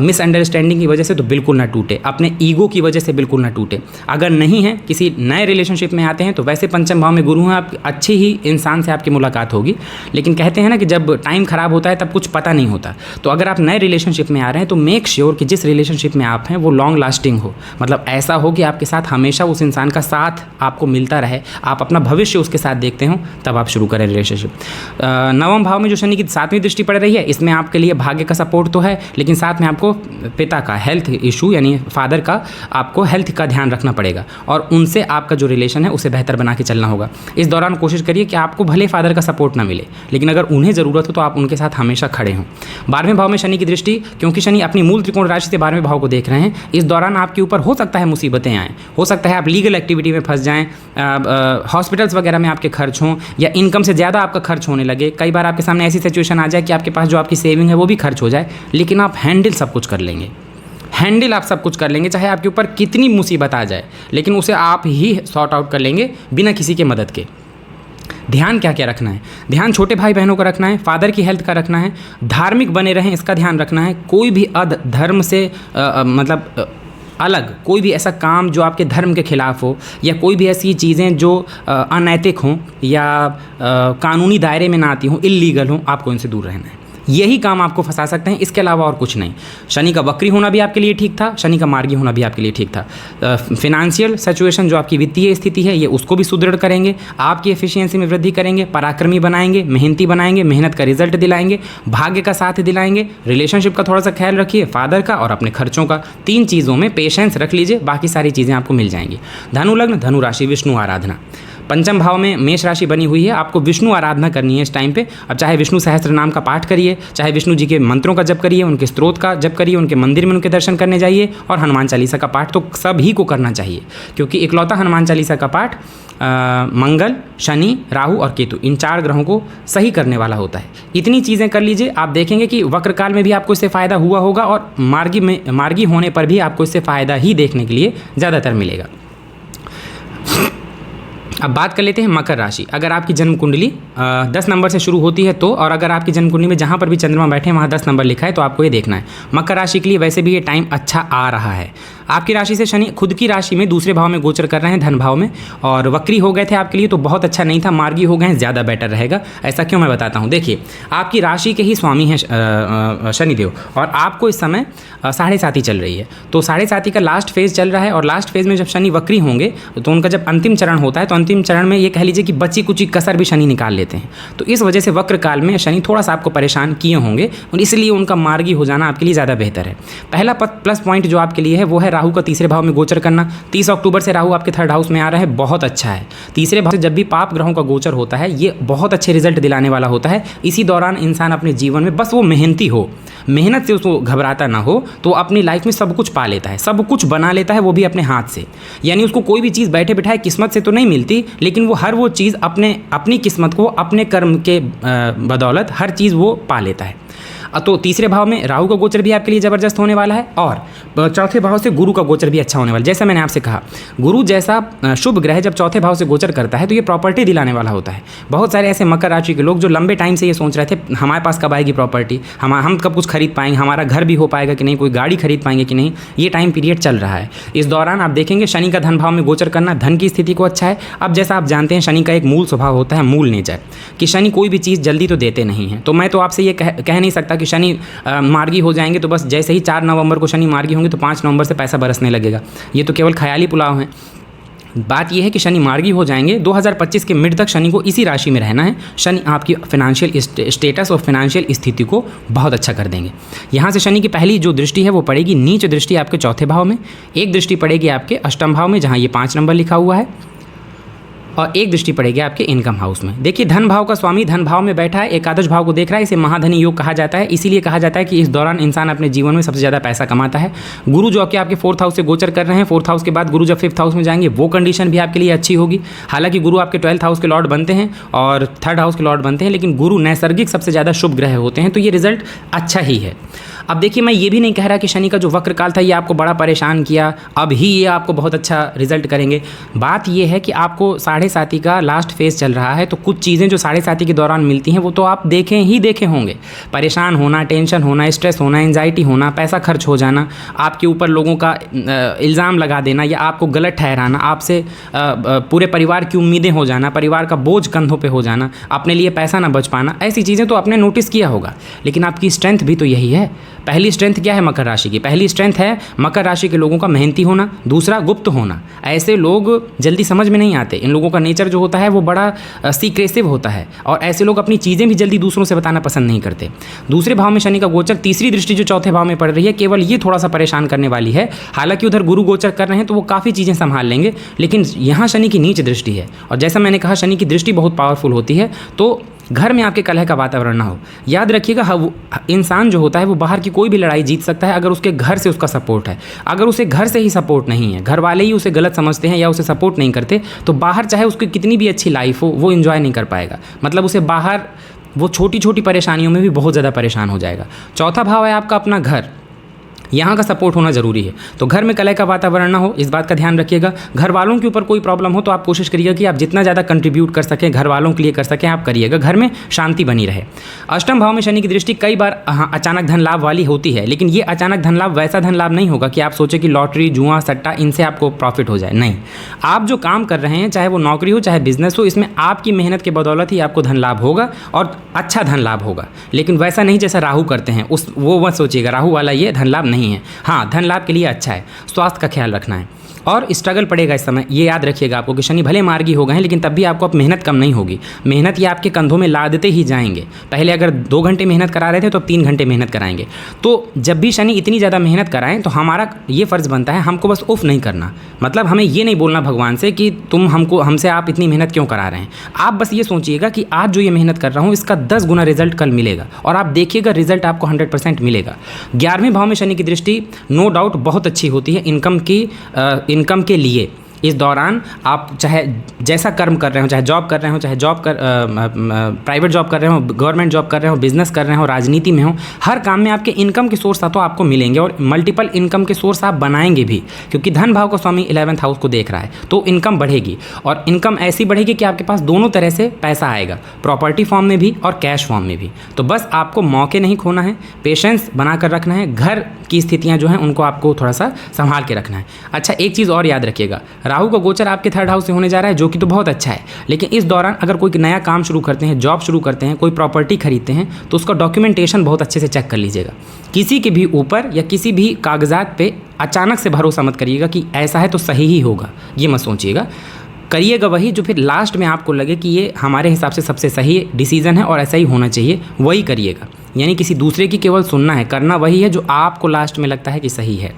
मिसअंडरस्टैंडिंग की वजह से तो बिल्कुल ना टूटे, अपने ईगो की वजह से बिल्कुल ना टूटे। अगर नहीं है, किसी नए रिलेशनशिप में आते हैं तो वैसे पंचम भाव में गुरु हैं, आप अच्छी ही इंसान से आपकी मुलाकात होगी, लेकिन कहते हैं ना कि जब टाइम ख़राब होता है तब कुछ पता नहीं होता। तो अगर आप नए रिलेशनशिप में आ रहे हैं तो मेक श्योर कि जिस रिलेशनशिप में आप हैं वो लॉन्ग लास्टिंग हो, मतलब ऐसा हो कि आपके साथ हमेशा उस इंसान का साथ आपको मिलता रहे, आप अपना भविष्य उसके साथ देखते हो, तब आप शुरू करें रिलेशनशिप। नवम भाव में जो शनि की 7वीं दृष्टि पड़ रही है, इसमें आपके लिए भाग्य का सपोर्ट तो है, लेकिन साथ में आपको पिता का हेल्थ इशू यानी फादर का आपको हेल्थ का ध्यान रखना पड़ेगा और उनसे आपका जो रिलेशन है उसे बेहतर बना के चलना होगा। इस दौरान कोशिश करिए कि आपको भले फादर का सपोर्ट ना मिले, लेकिन अगर उन्हें ज़रूरत हो तो आप उनके साथ हमेशा खड़े हों। 12वें भाव में शनि की दृष्टि, क्योंकि शनि अपनी मूल त्रिकोण राशि से 12वें भाव को देख रहे हैं, इस दौरान आपके ऊपर हो सकता है मुसीबतें आएँ, हो सकता है आप लीगल एक्टिविटी में फंस जाएँ, हॉस्पिटल्स वगैरह में आपके खर्च हों या इनकम से ज़्यादा आपका खर्च होने लगे। कई बार आपके सामने ऐसी सिचुएशन आ जाए कि आपके पास जो आपकी सेविंग है वो भी खर्च हो जाए, लेकिन आप हैंडल सब कुछ कर लेंगे, आप सब कुछ कर लेंगे, चाहे आपके ऊपर कितनी मुसीबत आ जाए, लेकिन उसे आप ही सॉर्ट आउट कर लेंगे बिना किसी के मदद के। ध्यान क्या क्या रखना है, ध्यान छोटे भाई बहनों का रखना है, फादर की हेल्थ का रखना है, धार्मिक बने रहें इसका ध्यान रखना है। कोई भी धर्म से मतलब अलग कोई भी ऐसा काम जो आपके धर्म के खिलाफ हो या कोई भी ऐसी चीज़ें जो अनैतिक हों या कानूनी दायरे में ना आती हों, इल्लीगल हों, आपको इनसे दूर रहना है। यही काम आपको फंसा सकते हैं, इसके अलावा और कुछ नहीं। शनि का वक्री होना भी आपके लिए ठीक था, शनि का मार्गी होना भी आपके लिए ठीक था। फिनेंशियल सिचुएशन जो आपकी वित्तीय स्थिति है ये उसको भी सुदृढ़ करेंगे, आपकी एफिशिएंसी में वृद्धि करेंगे, पराक्रमी बनाएंगे, मेहनती बनाएंगे, मेहनत का रिजल्ट दिलाएंगे, भाग्य का साथ दिलाएंगे। रिलेशनशिप का थोड़ा सा ख्याल रखिए, फादर का और अपने खर्चों का, 3 चीज़ों में पेशेंस रख लीजिए, बाकी सारी चीज़ें आपको मिल जाएंगी। धनु लग्न, धनु राशि, विष्णु आराधना। पंचम भाव में मेष राशि बनी हुई है, आपको विष्णु आराधना करनी है इस टाइम पे। अब चाहे विष्णु सहस्त्र नाम का पाठ करिए, चाहे विष्णु जी के मंत्रों का जप करिए, उनके स्त्रोत का जप करिए, उनके मंदिर में उनके दर्शन करने जाइए, और हनुमान चालीसा का पाठ तो सभी को करना चाहिए, क्योंकि इकलौता हनुमान चालीसा का पाठ मंगल, शनि, राहु और केतु, इन 4 ग्रहों को सही करने वाला होता है। इतनी चीज़ें कर लीजिए, आप देखेंगे कि वक्र काल में भी आपको इससे फ़ायदा हुआ होगा और मार्गी होने पर भी आपको इससे फ़ायदा ही देखने के लिए ज़्यादातर मिलेगा। अब बात कर लेते हैं मकर राशि। अगर आपकी जन्म कुंडली 10 नंबर से शुरू होती है तो, और अगर आपकी जन्म कुंडली में जहाँ पर भी चंद्रमा बैठे हैं वहाँ 10 नंबर लिखा है तो आपको ये देखना है। मकर राशि के लिए वैसे भी ये टाइम अच्छा आ रहा है। आपकी राशि से शनि खुद की राशि में दूसरे भाव में गोचर कर रहे हैं, धन भाव में, और वक्री हो गए थे आपके लिए तो बहुत अच्छा नहीं था, मार्गी हो गए हैं, ज़्यादा बेटर रहेगा। ऐसा क्यों, मैं बताता हूँ। देखिए, आपकी राशि के ही स्वामी हैं शनिदेव, और आपको इस समय 7.5 चल रही है, तो 7.5 का लास्ट फेज़ चल रहा है, और लास्ट फेज़ में जब शनि वक्री होंगे तो उनका जब अंतिम चरण होता है तो अंतिम चरण में ये कह लीजिए कि बची कुची कसर भी शनि निकाल लेते हैं। तो इस वजह से वक्र काल में शनि थोड़ा सा आपको परेशान किए होंगे, और इसलिए उनका मार्गी हो जाना आपके लिए ज़्यादा बेहतर है। पहला प्लस पॉइंट जो आपके लिए है वो है राहु का तीसरे भाव में गोचर करना। 30 अक्टूबर से राहु आपके 3rd हाउस में आ रहा है, बहुत अच्छा है। तीसरे भाव से जब भी पाप ग्रहों का गोचर होता है ये बहुत अच्छे रिजल्ट दिलाने वाला होता है। इसी दौरान इंसान अपने जीवन में बस वो मेहनती हो, मेहनत से उसको घबराता ना हो, तो अपनी लाइफ में सब कुछ पा लेता है, सब कुछ बना लेता है, वो भी अपने हाथ से। यानी उसको कोई भी चीज़ बैठे बिठाए किस्मत से तो नहीं मिलती, लेकिन वो हर वो चीज़ अपनी किस्मत को अपने कर्म के बदौलत हर चीज़ वो पा लेता है। तो तीसरे भाव में राहु का गोचर भी आपके लिए ज़बरदस्त होने वाला है, और चौथे भाव से गुरु का गोचर भी अच्छा होने वाला है। जैसा मैंने आपसे कहा, गुरु जैसा शुभ ग्रह जब चौथे भाव से गोचर करता है तो ये प्रॉपर्टी दिलाने वाला होता है। बहुत सारे ऐसे मकर राशि के लोग जो लंबे टाइम से ये सोच रहे थे हमारे पास कब आएगी प्रॉपर्टी, हम कब कुछ खरीद पाएंगे, हमारा घर भी हो पाएगा कि नहीं, कोई गाड़ी खरीद पाएंगे कि नहीं, ये टाइम पीरियड चल रहा है। इस दौरान आप देखेंगे शनि का धन भाव में गोचर करना धन की स्थिति को अच्छा है। अब जैसा आप जानते हैं शनि का एक मूल स्वभाव होता है, मूल नेचर, कि शनि कोई भी चीज़ जल्दी तो देते नहीं हैं। तो मैं तो आपसे ये कह नहीं सकता कि शनि मार्गी हो जाएंगे तो बस जैसे ही 4 नवंबर को शनि मार्गी होंगे तो 5 नवंबर से पैसा बरसने लगेगा। ये तो केवल ख्याली पुलाव है। बात यह है कि शनि मार्गी हो जाएंगे 2025 के मिड तक शनि को इसी राशि में रहना है। शनि आपकी फाइनेंशियल स्टेटस और फाइनेंशियल स्थिति को बहुत अच्छा कर देंगे। यहाँ से शनि की पहली जो दृष्टि है वो पड़ेगी नीच दृष्टि आपके चौथे भाव में, एक दृष्टि पड़ेगी आपके अष्टम भाव में जहाँ ये 5 नंबर लिखा हुआ है, और एक दृष्टि पड़ेगी आपके इनकम हाउस में। देखिए धन भाव का स्वामी धन भाव में बैठा है, एकादश भाव को देख रहा है, इसे महाधनी योग कहा जाता है। इसीलिए कहा जाता है कि इस दौरान इंसान अपने जीवन में सबसे ज़्यादा पैसा कमाता है। गुरु जो कि आपके 4th हाउस से गोचर कर रहे हैं, 4th हाउस के बाद गुरु जब 5th हाउस में जाएंगे वो कंडीशन भी आपके लिए अच्छी होगी। हालांकि गुरु आपके 12th हाउस के लॉर्ड बनते हैं और 3rd हाउस के लॉर्ड बनते हैं, लेकिन गुरु नैसर्गिक सबसे ज़्यादा शुभ ग्रह होते हैं, तो ये रिजल्ट अच्छा ही है। अब देखिए मैं ये भी नहीं कह रहा कि शनि का जो वक्र काल था ये आपको बड़ा परेशान किया, अब ही ये आपको बहुत अच्छा रिजल्ट करेंगे। बात ये है कि आपको 7.5 का लास्ट फेज चल रहा है, तो कुछ चीज़ें जो 7.5 के दौरान मिलती हैं वो तो आप देखे होंगे। परेशान होना, टेंशन होना, स्ट्रेस होना, एंजाइटी होना, पैसा खर्च हो जाना, आपके ऊपर लोगों का इल्ज़ाम लगा देना या आपको गलत ठहराना, आपसे पूरे परिवार की उम्मीदें हो जाना, परिवार का बोझ कंधों पे हो जाना, अपने लिए पैसा ना बच पाना, ऐसी चीज़ें तो आपने नोटिस किया होगा। लेकिन आपकी स्ट्रेंथ भी तो यही है। पहली स्ट्रेंथ क्या है मकर राशि की? पहली स्ट्रेंथ है मकर राशि के लोगों का मेहनती होना, दूसरा गुप्त होना। ऐसे लोग जल्दी समझ में नहीं आते, इन लोगों का नेचर जो होता है वो बड़ा सीक्रेसिव होता है और ऐसे लोग अपनी चीज़ें भी जल्दी दूसरों से बताना पसंद नहीं करते। दूसरे भाव में शनि का गोचर, तीसरी दृष्टि जो चौथे भाव में पड़ रही है, केवल ये थोड़ा सा परेशान करने वाली है। हालांकि उधर गुरु गोचर कर रहे हैं तो वो काफ़ी चीज़ें संभाल लेंगे, लेकिन यहाँ शनि की नीच दृष्टि है और जैसा मैंने कहा शनि की दृष्टि बहुत पावरफुल होती है। तो घर में आपके कलह का वातावरण ना हो। याद रखिएगा इंसान जो होता है वो बाहर की कोई भी लड़ाई जीत सकता है अगर उसके घर से उसका सपोर्ट है। अगर उसे घर से ही सपोर्ट नहीं है, घर वाले ही उसे गलत समझते हैं या उसे सपोर्ट नहीं करते, तो बाहर चाहे उसकी कितनी भी अच्छी लाइफ हो वो एंजॉय नहीं कर पाएगा। मतलब उसे बाहर वो छोटी छोटी परेशानियों में भी बहुत ज़्यादा परेशान हो जाएगा। चौथा भाव है आपका अपना घर, यहाँ का सपोर्ट होना ज़रूरी है। तो घर में कलह का वातावरण ना हो, इस बात का ध्यान रखिएगा। घर वालों के ऊपर कोई प्रॉब्लम हो तो आप कोशिश करिएगा कि आप जितना ज़्यादा कंट्रीब्यूट कर सकें, घर वालों के लिए कर सकें, आप करिएगा। घर में शांति बनी रहे। अष्टम भाव में शनि की दृष्टि कई बार अचानक धन लाभ वाली होती है, लेकिन ये अचानक धन लाभ वैसा धन लाभ नहीं होगा कि आप सोचें कि लॉटरी, जुआ, सट्टा इनसे आपको प्रॉफिट हो जाए। नहीं, आप जो काम कर रहे हैं, चाहे वो नौकरी हो चाहे बिजनेस हो, इसमें आपकी मेहनत के बदौलत ही आपको धन लाभ होगा और अच्छा धन लाभ होगा। लेकिन वैसा नहीं जैसा राहु करते हैं, वो मत सोचिएगा, राहु वाला ये धन लाभ नहीं है। हाँ, धन लाभ के लिए अच्छा है, स्वास्थ्य का ख्याल रखना है और स्ट्रगल पड़ेगा इस समय। ये याद रखिएगा आपको कि शनि भले मार्गी हो गए हैं, लेकिन तब भी आपको अब मेहनत कम नहीं होगी। मेहनत ये आपके कंधों में लादते ही जाएंगे। पहले अगर 2 घंटे मेहनत करा रहे थे तो अब 3 घंटे मेहनत कराएंगे। तो जब भी शनि इतनी ज़्यादा मेहनत कराएं तो हमारा ये फ़र्ज़ बनता है हमको बस उफ नहीं करना। मतलब हमें ये नहीं बोलना भगवान से कि हमसे आप इतनी मेहनत क्यों करा रहे हैं। आप बस ये सोचिएगा कि आज जो ये मेहनत कर रहा हूँ इसका 10 गुना रिजल्ट कल मिलेगा और आप देखिएगा रिजल्ट आपको 100% मिलेगा। 11वें भाव में शनि की दृष्टि नो डाउट बहुत अच्छी होती है इनकम के लिए। इस दौरान आप चाहे जैसा कर्म कर रहे हो, चाहे जॉब कर रहे हो, चाहे प्राइवेट जॉब कर रहे हो, गवर्नमेंट जॉब कर रहे हो, बिजनेस कर रहे हो, राजनीति में हो, हर काम में आपके इनकम के सोर्स तो आपको मिलेंगे और मल्टीपल इनकम के सोर्स आप बनाएंगे भी, क्योंकि धन भाव का स्वामी 11th हाउस को देख रहा है। तो इनकम बढ़ेगी और इनकम ऐसी बढ़ेगी कि आपके पास दोनों तरह से पैसा आएगा, प्रॉपर्टी फॉर्म में भी और कैश फॉर्म में भी। तो बस आपको मौके नहीं खोना है, पेशेंस बना कर रखना है, घर की स्थितियाँ जो हैं उनको आपको थोड़ा सा संभाल के रखना है। अच्छा, एक चीज़ और याद रखिएगा, राहु का गोचर आपके 3rd हाउस से होने जा रहा है, जो कि तो बहुत अच्छा है। लेकिन इस दौरान अगर कोई नया काम शुरू करते हैं, जॉब शुरू करते हैं, कोई प्रॉपर्टी खरीदते हैं, तो उसका डॉक्यूमेंटेशन बहुत अच्छे से चेक कर लीजिएगा। किसी के भी ऊपर या किसी भी कागजात पे अचानक से भरोसा मत करिएगा कि ऐसा है तो सही ही होगा, ये मत सोचिएगा। करिएगा वही जो फिर लास्ट में आपको लगे कि ये हमारे हिसाब से सबसे सही डिसीजन है और ऐसा ही होना चाहिए, वही करिएगा। यानी किसी दूसरे की केवल सुनना है, करना वही है जो आपको लास्ट में लगता है कि सही है।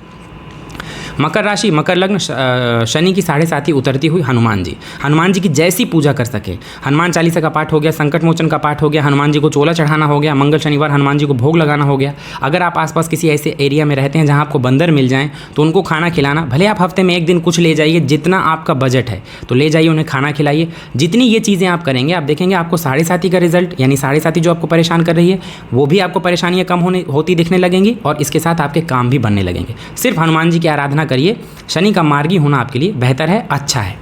मकर राशि, मकर लग्न, शनि की 7.5 उतरती हुई हनुमान जी की जैसी पूजा कर सके। हनुमान चालीसा का पाठ हो गया, संकट मोचन का पाठ हो गया, हनुमान जी को चोला चढ़ाना हो गया, मंगल शनिवार हनुमान जी को भोग लगाना हो गया। अगर आप आसपास किसी ऐसे एरिया में रहते हैं जहां आपको बंदर मिल जाएं तो उनको खाना खिलाना, भले आप हफ्ते में 1 दिन कुछ ले जाइए, जितना आपका बजट है तो ले जाइए, उन्हें खाना खिलाइए। जितनी ये चीज़ें आप करेंगे आप देखेंगे आपको 7.5 का रिजल्ट, यानी 7.5 जो आपको परेशान कर रही है वो भी आपको परेशानियाँ कम होती दिखने लगेंगी और इसके साथ आपके काम भी बनने लगेंगे। सिर्फ हनुमान जी की आराधना करिए, शनि का मार्गी होना आपके लिए बेहतर है, अच्छा है।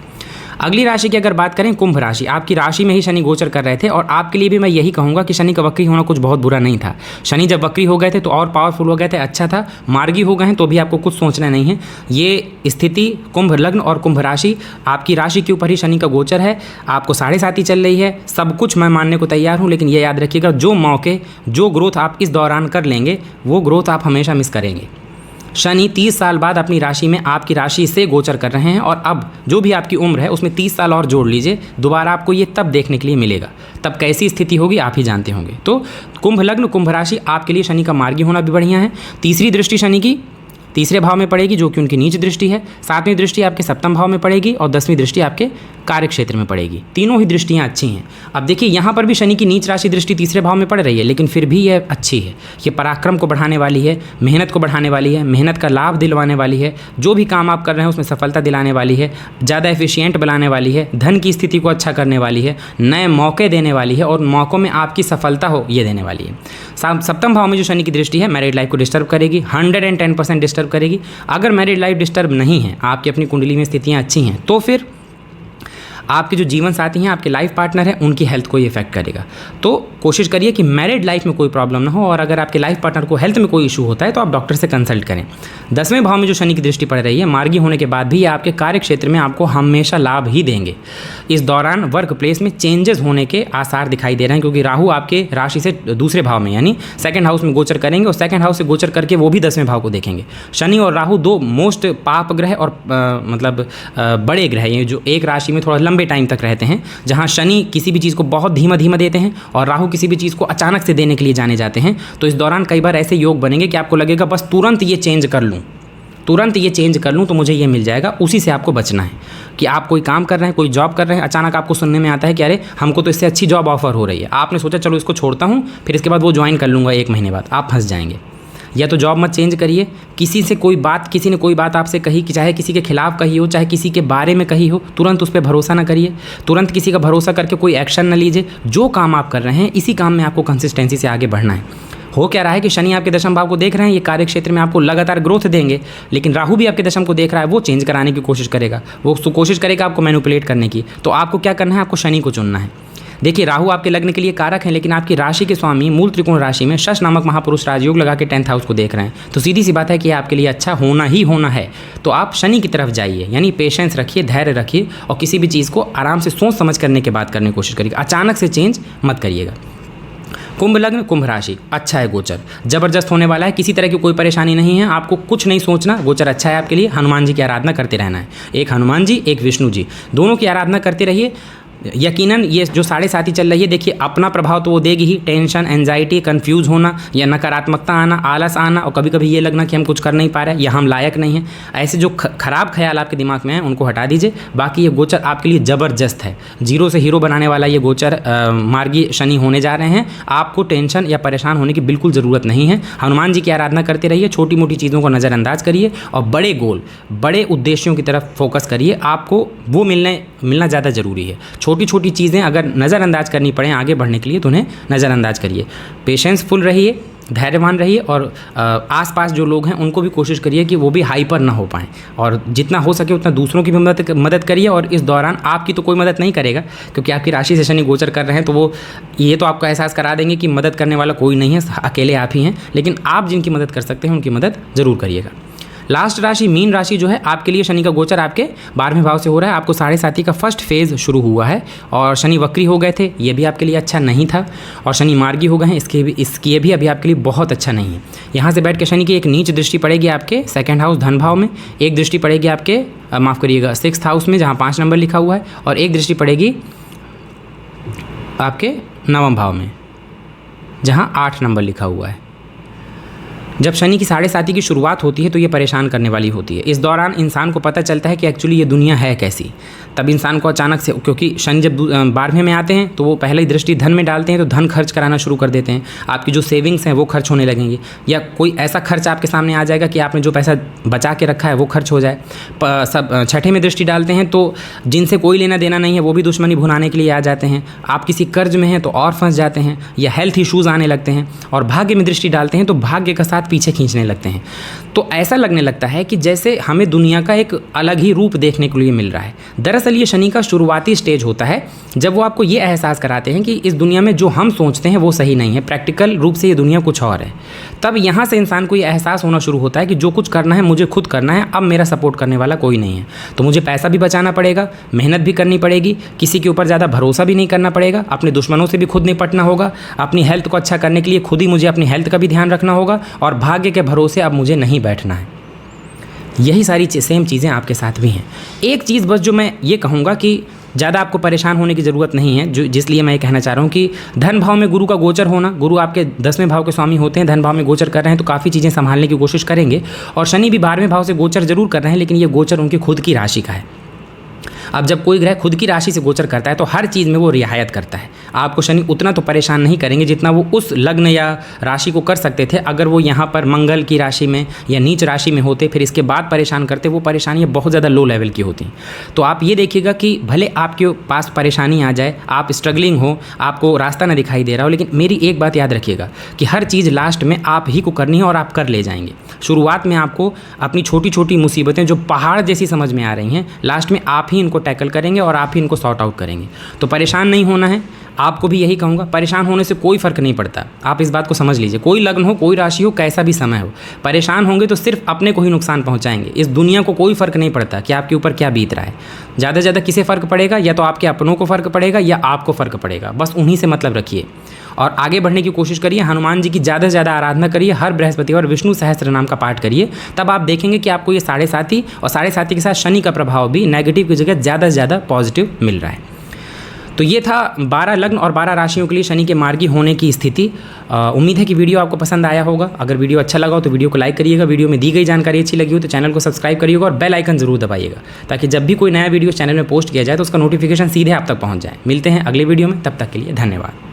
अगली राशि की अगर बात करें कुंभ राशि, आपकी राशि में ही शनि गोचर कर रहे थे और आपके लिए भी मैं यही कहूँगा कि शनि का वक्री होना कुछ बहुत बुरा नहीं था। शनि जब वक्री हो गए थे तो और पावरफुल हो गए थे, अच्छा था। मार्गी हो गए हैं तो भी आपको कुछ सोचना नहीं है। ये स्थिति कुंभ लग्न और कुंभ राशि, आपकी राशि के ऊपर ही शनि का गोचर है, आपको 7.5 चल रही है। सब कुछ मैं मानने को तैयार हूँ, लेकिन ये याद रखिएगा जो मौके, जो ग्रोथ आप इस दौरान कर लेंगे वो ग्रोथ आप हमेशा मिस करेंगे। शनि 30 साल बाद अपनी राशि में आपकी राशि से गोचर कर रहे हैं और अब जो भी आपकी उम्र है उसमें 30 साल और जोड़ लीजिए, दोबारा आपको ये तब देखने के लिए मिलेगा। तब कैसी स्थिति होगी आप ही जानते होंगे। तो कुंभ लग्न कुंभ राशि आपके लिए शनि का मार्गी होना भी बढ़िया है। तीसरी दृष्टि शनि की तीसरे भाव में पड़ेगी जो कि उनकी नीच दृष्टि है। 7वीं दृष्टि आपके सप्तम भाव में पड़ेगी और 10वीं दृष्टि आपके कार्य क्षेत्र में पड़ेगी। तीनों ही दृष्टियाँ अच्छी हैं। अब देखिए यहाँ पर भी शनि की नीच राशि दृष्टि तीसरे भाव में पड़ रही है, लेकिन फिर भी यह अच्छी है। ये पराक्रम को बढ़ाने वाली है, मेहनत को बढ़ाने वाली है, मेहनत का लाभ दिलवाने वाली है। जो भी काम आप कर रहे हैं उसमें सफलता दिलाने वाली है, ज़्यादा एफिशिएंट बनाने वाली है, धन की स्थिति को अच्छा करने वाली है, नए मौके देने वाली है और मौक़ों में आपकी सफलता हो ये देने वाली है। सप्तम भाव में जो शनि की दृष्टि है मैरिड लाइफ को डिस्टर्ब करेगी, 110% डिस्टर्ब करेगी। अगर मैरिड लाइफ डिस्टर्ब नहीं है, आपकी अपनी कुंडली में स्थितियाँ अच्छी हैं, तो फिर आपके जो जीवन साथी हैं, आपके लाइफ पार्टनर हैं, उनकी हेल्थ को ये इफेक्ट करेगा। तो कोशिश करिए कि मैरिड लाइफ में कोई प्रॉब्लम ना हो और अगर आपके लाइफ पार्टनर को हेल्थ में कोई इशू होता है तो आप डॉक्टर से कंसल्ट करें। 10वें भाव में जो शनि की दृष्टि पड़ रही है, मार्गी होने के बाद भी ये आपके कार्य क्षेत्र में आपको हमेशा लाभ ही देंगे। इस दौरान वर्क प्लेस में चेंजेस होने के आसार दिखाई दे रहे हैं, क्योंकि राहु आपके राशि से दूसरे भाव में यानी सेकंड हाउस में गोचर करेंगे और सेकंड हाउस से गोचर करके वो भी 10वें भाव को देखेंगे। शनि और राहु दो मोस्ट पाप ग्रह और बड़े ग्रह, ये जो एक राशि में थोड़ा लंबे टाइम तक रहते हैं, जहाँ शनि किसी भी चीज़ को बहुत धीमा धीमा देते हैं और राहु किसी भी चीज़ को अचानक से देने के लिए जाने जाते हैं। तो इस दौरान कई बार ऐसे योग बनेंगे कि आपको लगेगा बस तुरंत ये चेंज कर लूँ तो मुझे ये मिल जाएगा। उसी से आपको बचना है कि आप कोई काम कर रहे हैं, कोई जॉब कर रहे हैं, अचानक आपको सुनने में आता है कि अरे हमको तो इससे अच्छी जॉब ऑफर हो रही है। आपने सोचा चलो इसको छोड़ता हूँ, फिर इसके बाद वो ज्वाइन कर लूँगा 1 महीने बाद, आप फंस जाएंगे। या तो जॉब मत चेंज करिए। किसी ने कोई बात आपसे कही कि चाहे किसी के खिलाफ कही हो, चाहे किसी के बारे में कही हो, तुरंत उस पर भरोसा ना करिए। तुरंत किसी का भरोसा करके कोई एक्शन ना लीजिए। जो काम आप कर रहे हैं इसी काम में आपको कंसिस्टेंसी से आगे बढ़ना है। हो क्या रहा है कि शनि आपके दशम भाव को देख रहे हैं, ये कार्य क्षेत्र में आपको लगातार ग्रोथ देंगे, लेकिन राहु भी आपके दशम को देख रहा है, वो चेंज कराने की कोशिश करेगा, वो कोशिश करेगा आपको मैनिपुलेट करने की। तो आपको क्या करना है, आपको शनि को चुनना है। देखिए राहु आपके लग्न के लिए कारक हैं, लेकिन आपकी राशि के स्वामी मूल त्रिकोण राशि में शश नामक महापुरुष राजयोग लगा के 10th हाउस को देख रहे हैं। तो सीधी सी बात है कि आपके लिए अच्छा होना ही होना है। तो आप शनि की तरफ जाइए, यानी पेशेंस रखिए, धैर्य रखिए और किसी भी चीज़ को आराम से सोच समझ करने के बाद करने की कोशिश करिएगा। अचानक से चेंज मत करिएगा। कुंभ लग्न कुंभ राशि अच्छा है, गोचर जबरदस्त होने वाला है, किसी तरह की कोई परेशानी नहीं है, आपको कुछ नहीं सोचना, गोचर अच्छा है आपके लिए। हनुमान जी की आराधना करते रहना है, एक हनुमान जी एक विष्णु जी, दोनों की आराधना करते रहिए। यकीनन ये जो 7.5 चल रही है, देखिए अपना प्रभाव तो वो देगी ही। टेंशन, एंजाइटी, कंफ्यूज होना या नकारात्मकता आना, आलस आना और कभी कभी ये लगना कि हम कुछ कर नहीं पा रहे या हम लायक नहीं हैं, ऐसे जो खराब ख्याल आपके दिमाग में हैं उनको हटा दीजिए। बाकी ये गोचर आपके लिए ज़बरदस्त है, जीरो से हीरो बनाने वाला ये गोचर मार्गी शनि होने जा रहे हैं। आपको टेंशन या परेशान होने की बिल्कुल ज़रूरत नहीं है। हनुमान जी की आराधना करते रहिए, छोटी मोटी चीज़ों को नज़रअंदाज करिए और बड़े गोल, बड़े उद्देश्यों की तरफ फोकस करिए। आपको वो मिलना ज़्यादा ज़रूरी है। छोटी छोटी चीज़ें अगर नज़रअंदाज करनी पड़े आगे बढ़ने के लिए तो उन्हें नज़रअंदाज करिए। पेशेंसफुल रहिए, धैर्यवान रहिए और आसपास जो लोग हैं उनको भी कोशिश करिए कि वो भी हाइपर ना हो पाएँ और जितना हो सके उतना दूसरों की भी मदद करिए। और इस दौरान आपकी तो कोई मदद नहीं करेगा, क्योंकि आपकी राशि से शनि गोचर कर रहे हैं, तो वो ये तो आपको एहसास करा देंगे कि मदद करने वाला कोई नहीं है, अकेले आप ही हैं। लेकिन आप जिनकी मदद कर सकते हैं उनकी मदद ज़रूर करिएगा। लास्ट राशि मीन राशि जो है, आपके लिए शनि का गोचर आपके 12वें भाव से हो रहा है। आपको 7.5 का फर्स्ट फेज़ शुरू हुआ है और शनि वक्री हो गए थे, ये भी आपके लिए अच्छा नहीं था। और शनि मार्गी हो गए हैं, इसकी भी अभी आपके लिए बहुत अच्छा नहीं है। यहाँ से बैठ के शनि की एक नीच दृष्टि पड़ेगी आपके 2nd हाउस धन भाव में, एक दृष्टि पड़ेगी आपके 6th हाउस में जहाँ 5 नंबर लिखा हुआ है, और एक दृष्टि पड़ेगी आपके 9वें भाव में जहाँ 8 नंबर लिखा हुआ है। जब शनि की 7.5 की शुरुआत होती है तो ये परेशान करने वाली होती है। इस दौरान इंसान को पता चलता है कि एक्चुअली ये दुनिया है कैसी। तब इंसान को अचानक से, क्योंकि शनि जब 12वें में आते हैं तो वो पहले ही दृष्टि धन में डालते हैं, तो धन खर्च कराना शुरू कर देते हैं। आपकी जो सेविंग्स हैं वो खर्च होने लगेंगे, या कोई ऐसा खर्च आपके सामने आ जाएगा कि आपने जो पैसा बचा के रखा है वो खर्च हो जाए। सब 6ठे में दृष्टि डालते हैं तो जिनसे कोई लेना देना नहीं है वो भी दुश्मनी भुनाने के लिए आ जाते हैं। आप किसी कर्ज में हैं तो और फंस जाते हैं, या हेल्थ इश्यूज़ आने लगते हैं। और भाग्य में दृष्टि डालते हैं तो भाग्य का साथ पीछे खींचने लगते हैं। तो तो ऐसा लगने लगता है कि जैसे हमें दुनिया का एक अलग ही रूप देखने के लिए मिल रहा है। दरअसल ये शनि का शुरुआती स्टेज होता है जब वो आपको ये एहसास कराते हैं कि इस दुनिया में जो हम सोचते हैं वो सही नहीं है, प्रैक्टिकल रूप से ये दुनिया कुछ और है। तब यहाँ से इंसान को ये एहसास होना शुरू होता है कि जो कुछ करना है मुझे खुद करना है, अब मेरा सपोर्ट करने वाला कोई नहीं है। तो मुझे पैसा भी बचाना पड़ेगा, मेहनत भी करनी पड़ेगी, किसी के ऊपर ज़्यादा भरोसा भी नहीं करना पड़ेगा, अपने दुश्मनों से भी खुद निपटना होगा, अपनी हेल्थ को अच्छा करने के लिए खुद ही मुझे अपनी हेल्थ का भी ध्यान रखना होगा और भाग्य के भरोसे अब मुझे नहीं बैठना है। यही सारी सेम चीज़ें आपके साथ भी हैं। एक चीज़ बस जो मैं ये कहूँगा कि ज़्यादा आपको परेशान होने की ज़रूरत नहीं है, जो जिसलिए मैं ये कहना चाह रहा हूँ कि धन भाव में गुरु का गोचर होना, गुरु आपके 10वें भाव के स्वामी होते हैं, धन भाव में गोचर कर रहे हैं तो काफ़ी चीज़ें संभालने की कोशिश करेंगे। और शनि भी 12वें भाव से गोचर जरूर कर रहे हैं, लेकिन ये गोचर उनकी खुद की राशि का है। अब जब कोई ग्रह खुद की राशि से गोचर करता है तो हर चीज़ में वो रियायत करता है। आपको शनि उतना तो परेशान नहीं करेंगे जितना वो उस लग्न या राशि को कर सकते थे अगर वो यहाँ पर मंगल की राशि में या नीच राशि में होते, फिर इसके बाद परेशान करते। वो परेशानियाँ बहुत ज़्यादा लो लेवल की होती। तो आप ये देखिएगा कि भले आपके पास परेशानी आ जाए, आप स्ट्रगलिंग हो, आपको रास्ता ना दिखाई दे रहा हो, लेकिन मेरी एक बात याद रखिएगा कि हर चीज़ लास्ट में आप ही को करनी है और आप कर ले जाएंगे। शुरुआत में आपको अपनी छोटी छोटी मुसीबतें जो पहाड़ जैसी समझ में आ रही हैं, लास्ट में आप ही इनको टैकल करेंगे और आप ही इनको सॉर्ट आउट करेंगे। तो परेशान नहीं होना है। आपको भी यही कहूँगा, परेशान होने से कोई फ़र्क नहीं पड़ता। आप इस बात को समझ लीजिए, कोई लग्न हो, कोई राशि हो, कैसा भी समय हो, परेशान होंगे तो सिर्फ अपने को ही नुकसान पहुँचाएंगे। इस दुनिया को कोई फ़र्क नहीं पड़ता कि आपके ऊपर क्या बीत रहा है। ज़्यादा से ज़्यादा किसे फ़र्क पड़ेगा, या तो आपके अपनों को फ़र्क पड़ेगा या आपको फ़र्क पड़ेगा। बस उन्हीं से मतलब रखिए और आगे बढ़ने की कोशिश करिए। हनुमान जी की ज़्यादा से ज़्यादा आराधना करिए, हर बृहस्पतिवार विष्णु सहस्त्र नाम का पाठ करिए। तब आप देखेंगे कि आपको ये 7.5 और 7.5 के साथ शनि का प्रभाव भी नेगेटिव की जगह ज़्यादा से ज़्यादा पॉजिटिव मिल रहा है। तो ये था 12 लग्न और 12 राशियों के लिए शनि के मार्गी होने की स्थिति। उम्मीद है कि वीडियो आपको पसंद आया होगा। अगर वीडियो अच्छा लगा हो तो वीडियो को लाइक करिएगा, वीडियो में दी गई जानकारी अच्छी लगी हो तो चैनल को सब्सक्राइब करिएगा और बेल आइकन जरूर दबाइएगा, ताकि जब भी कोई नया वीडियो चैनल में पोस्ट किया जाए तो उसका नोटिफिकेशन सीधे आप तक पहुँच जाए। मिलते हैं अगले वीडियो में, तब तक के लिए धन्यवाद।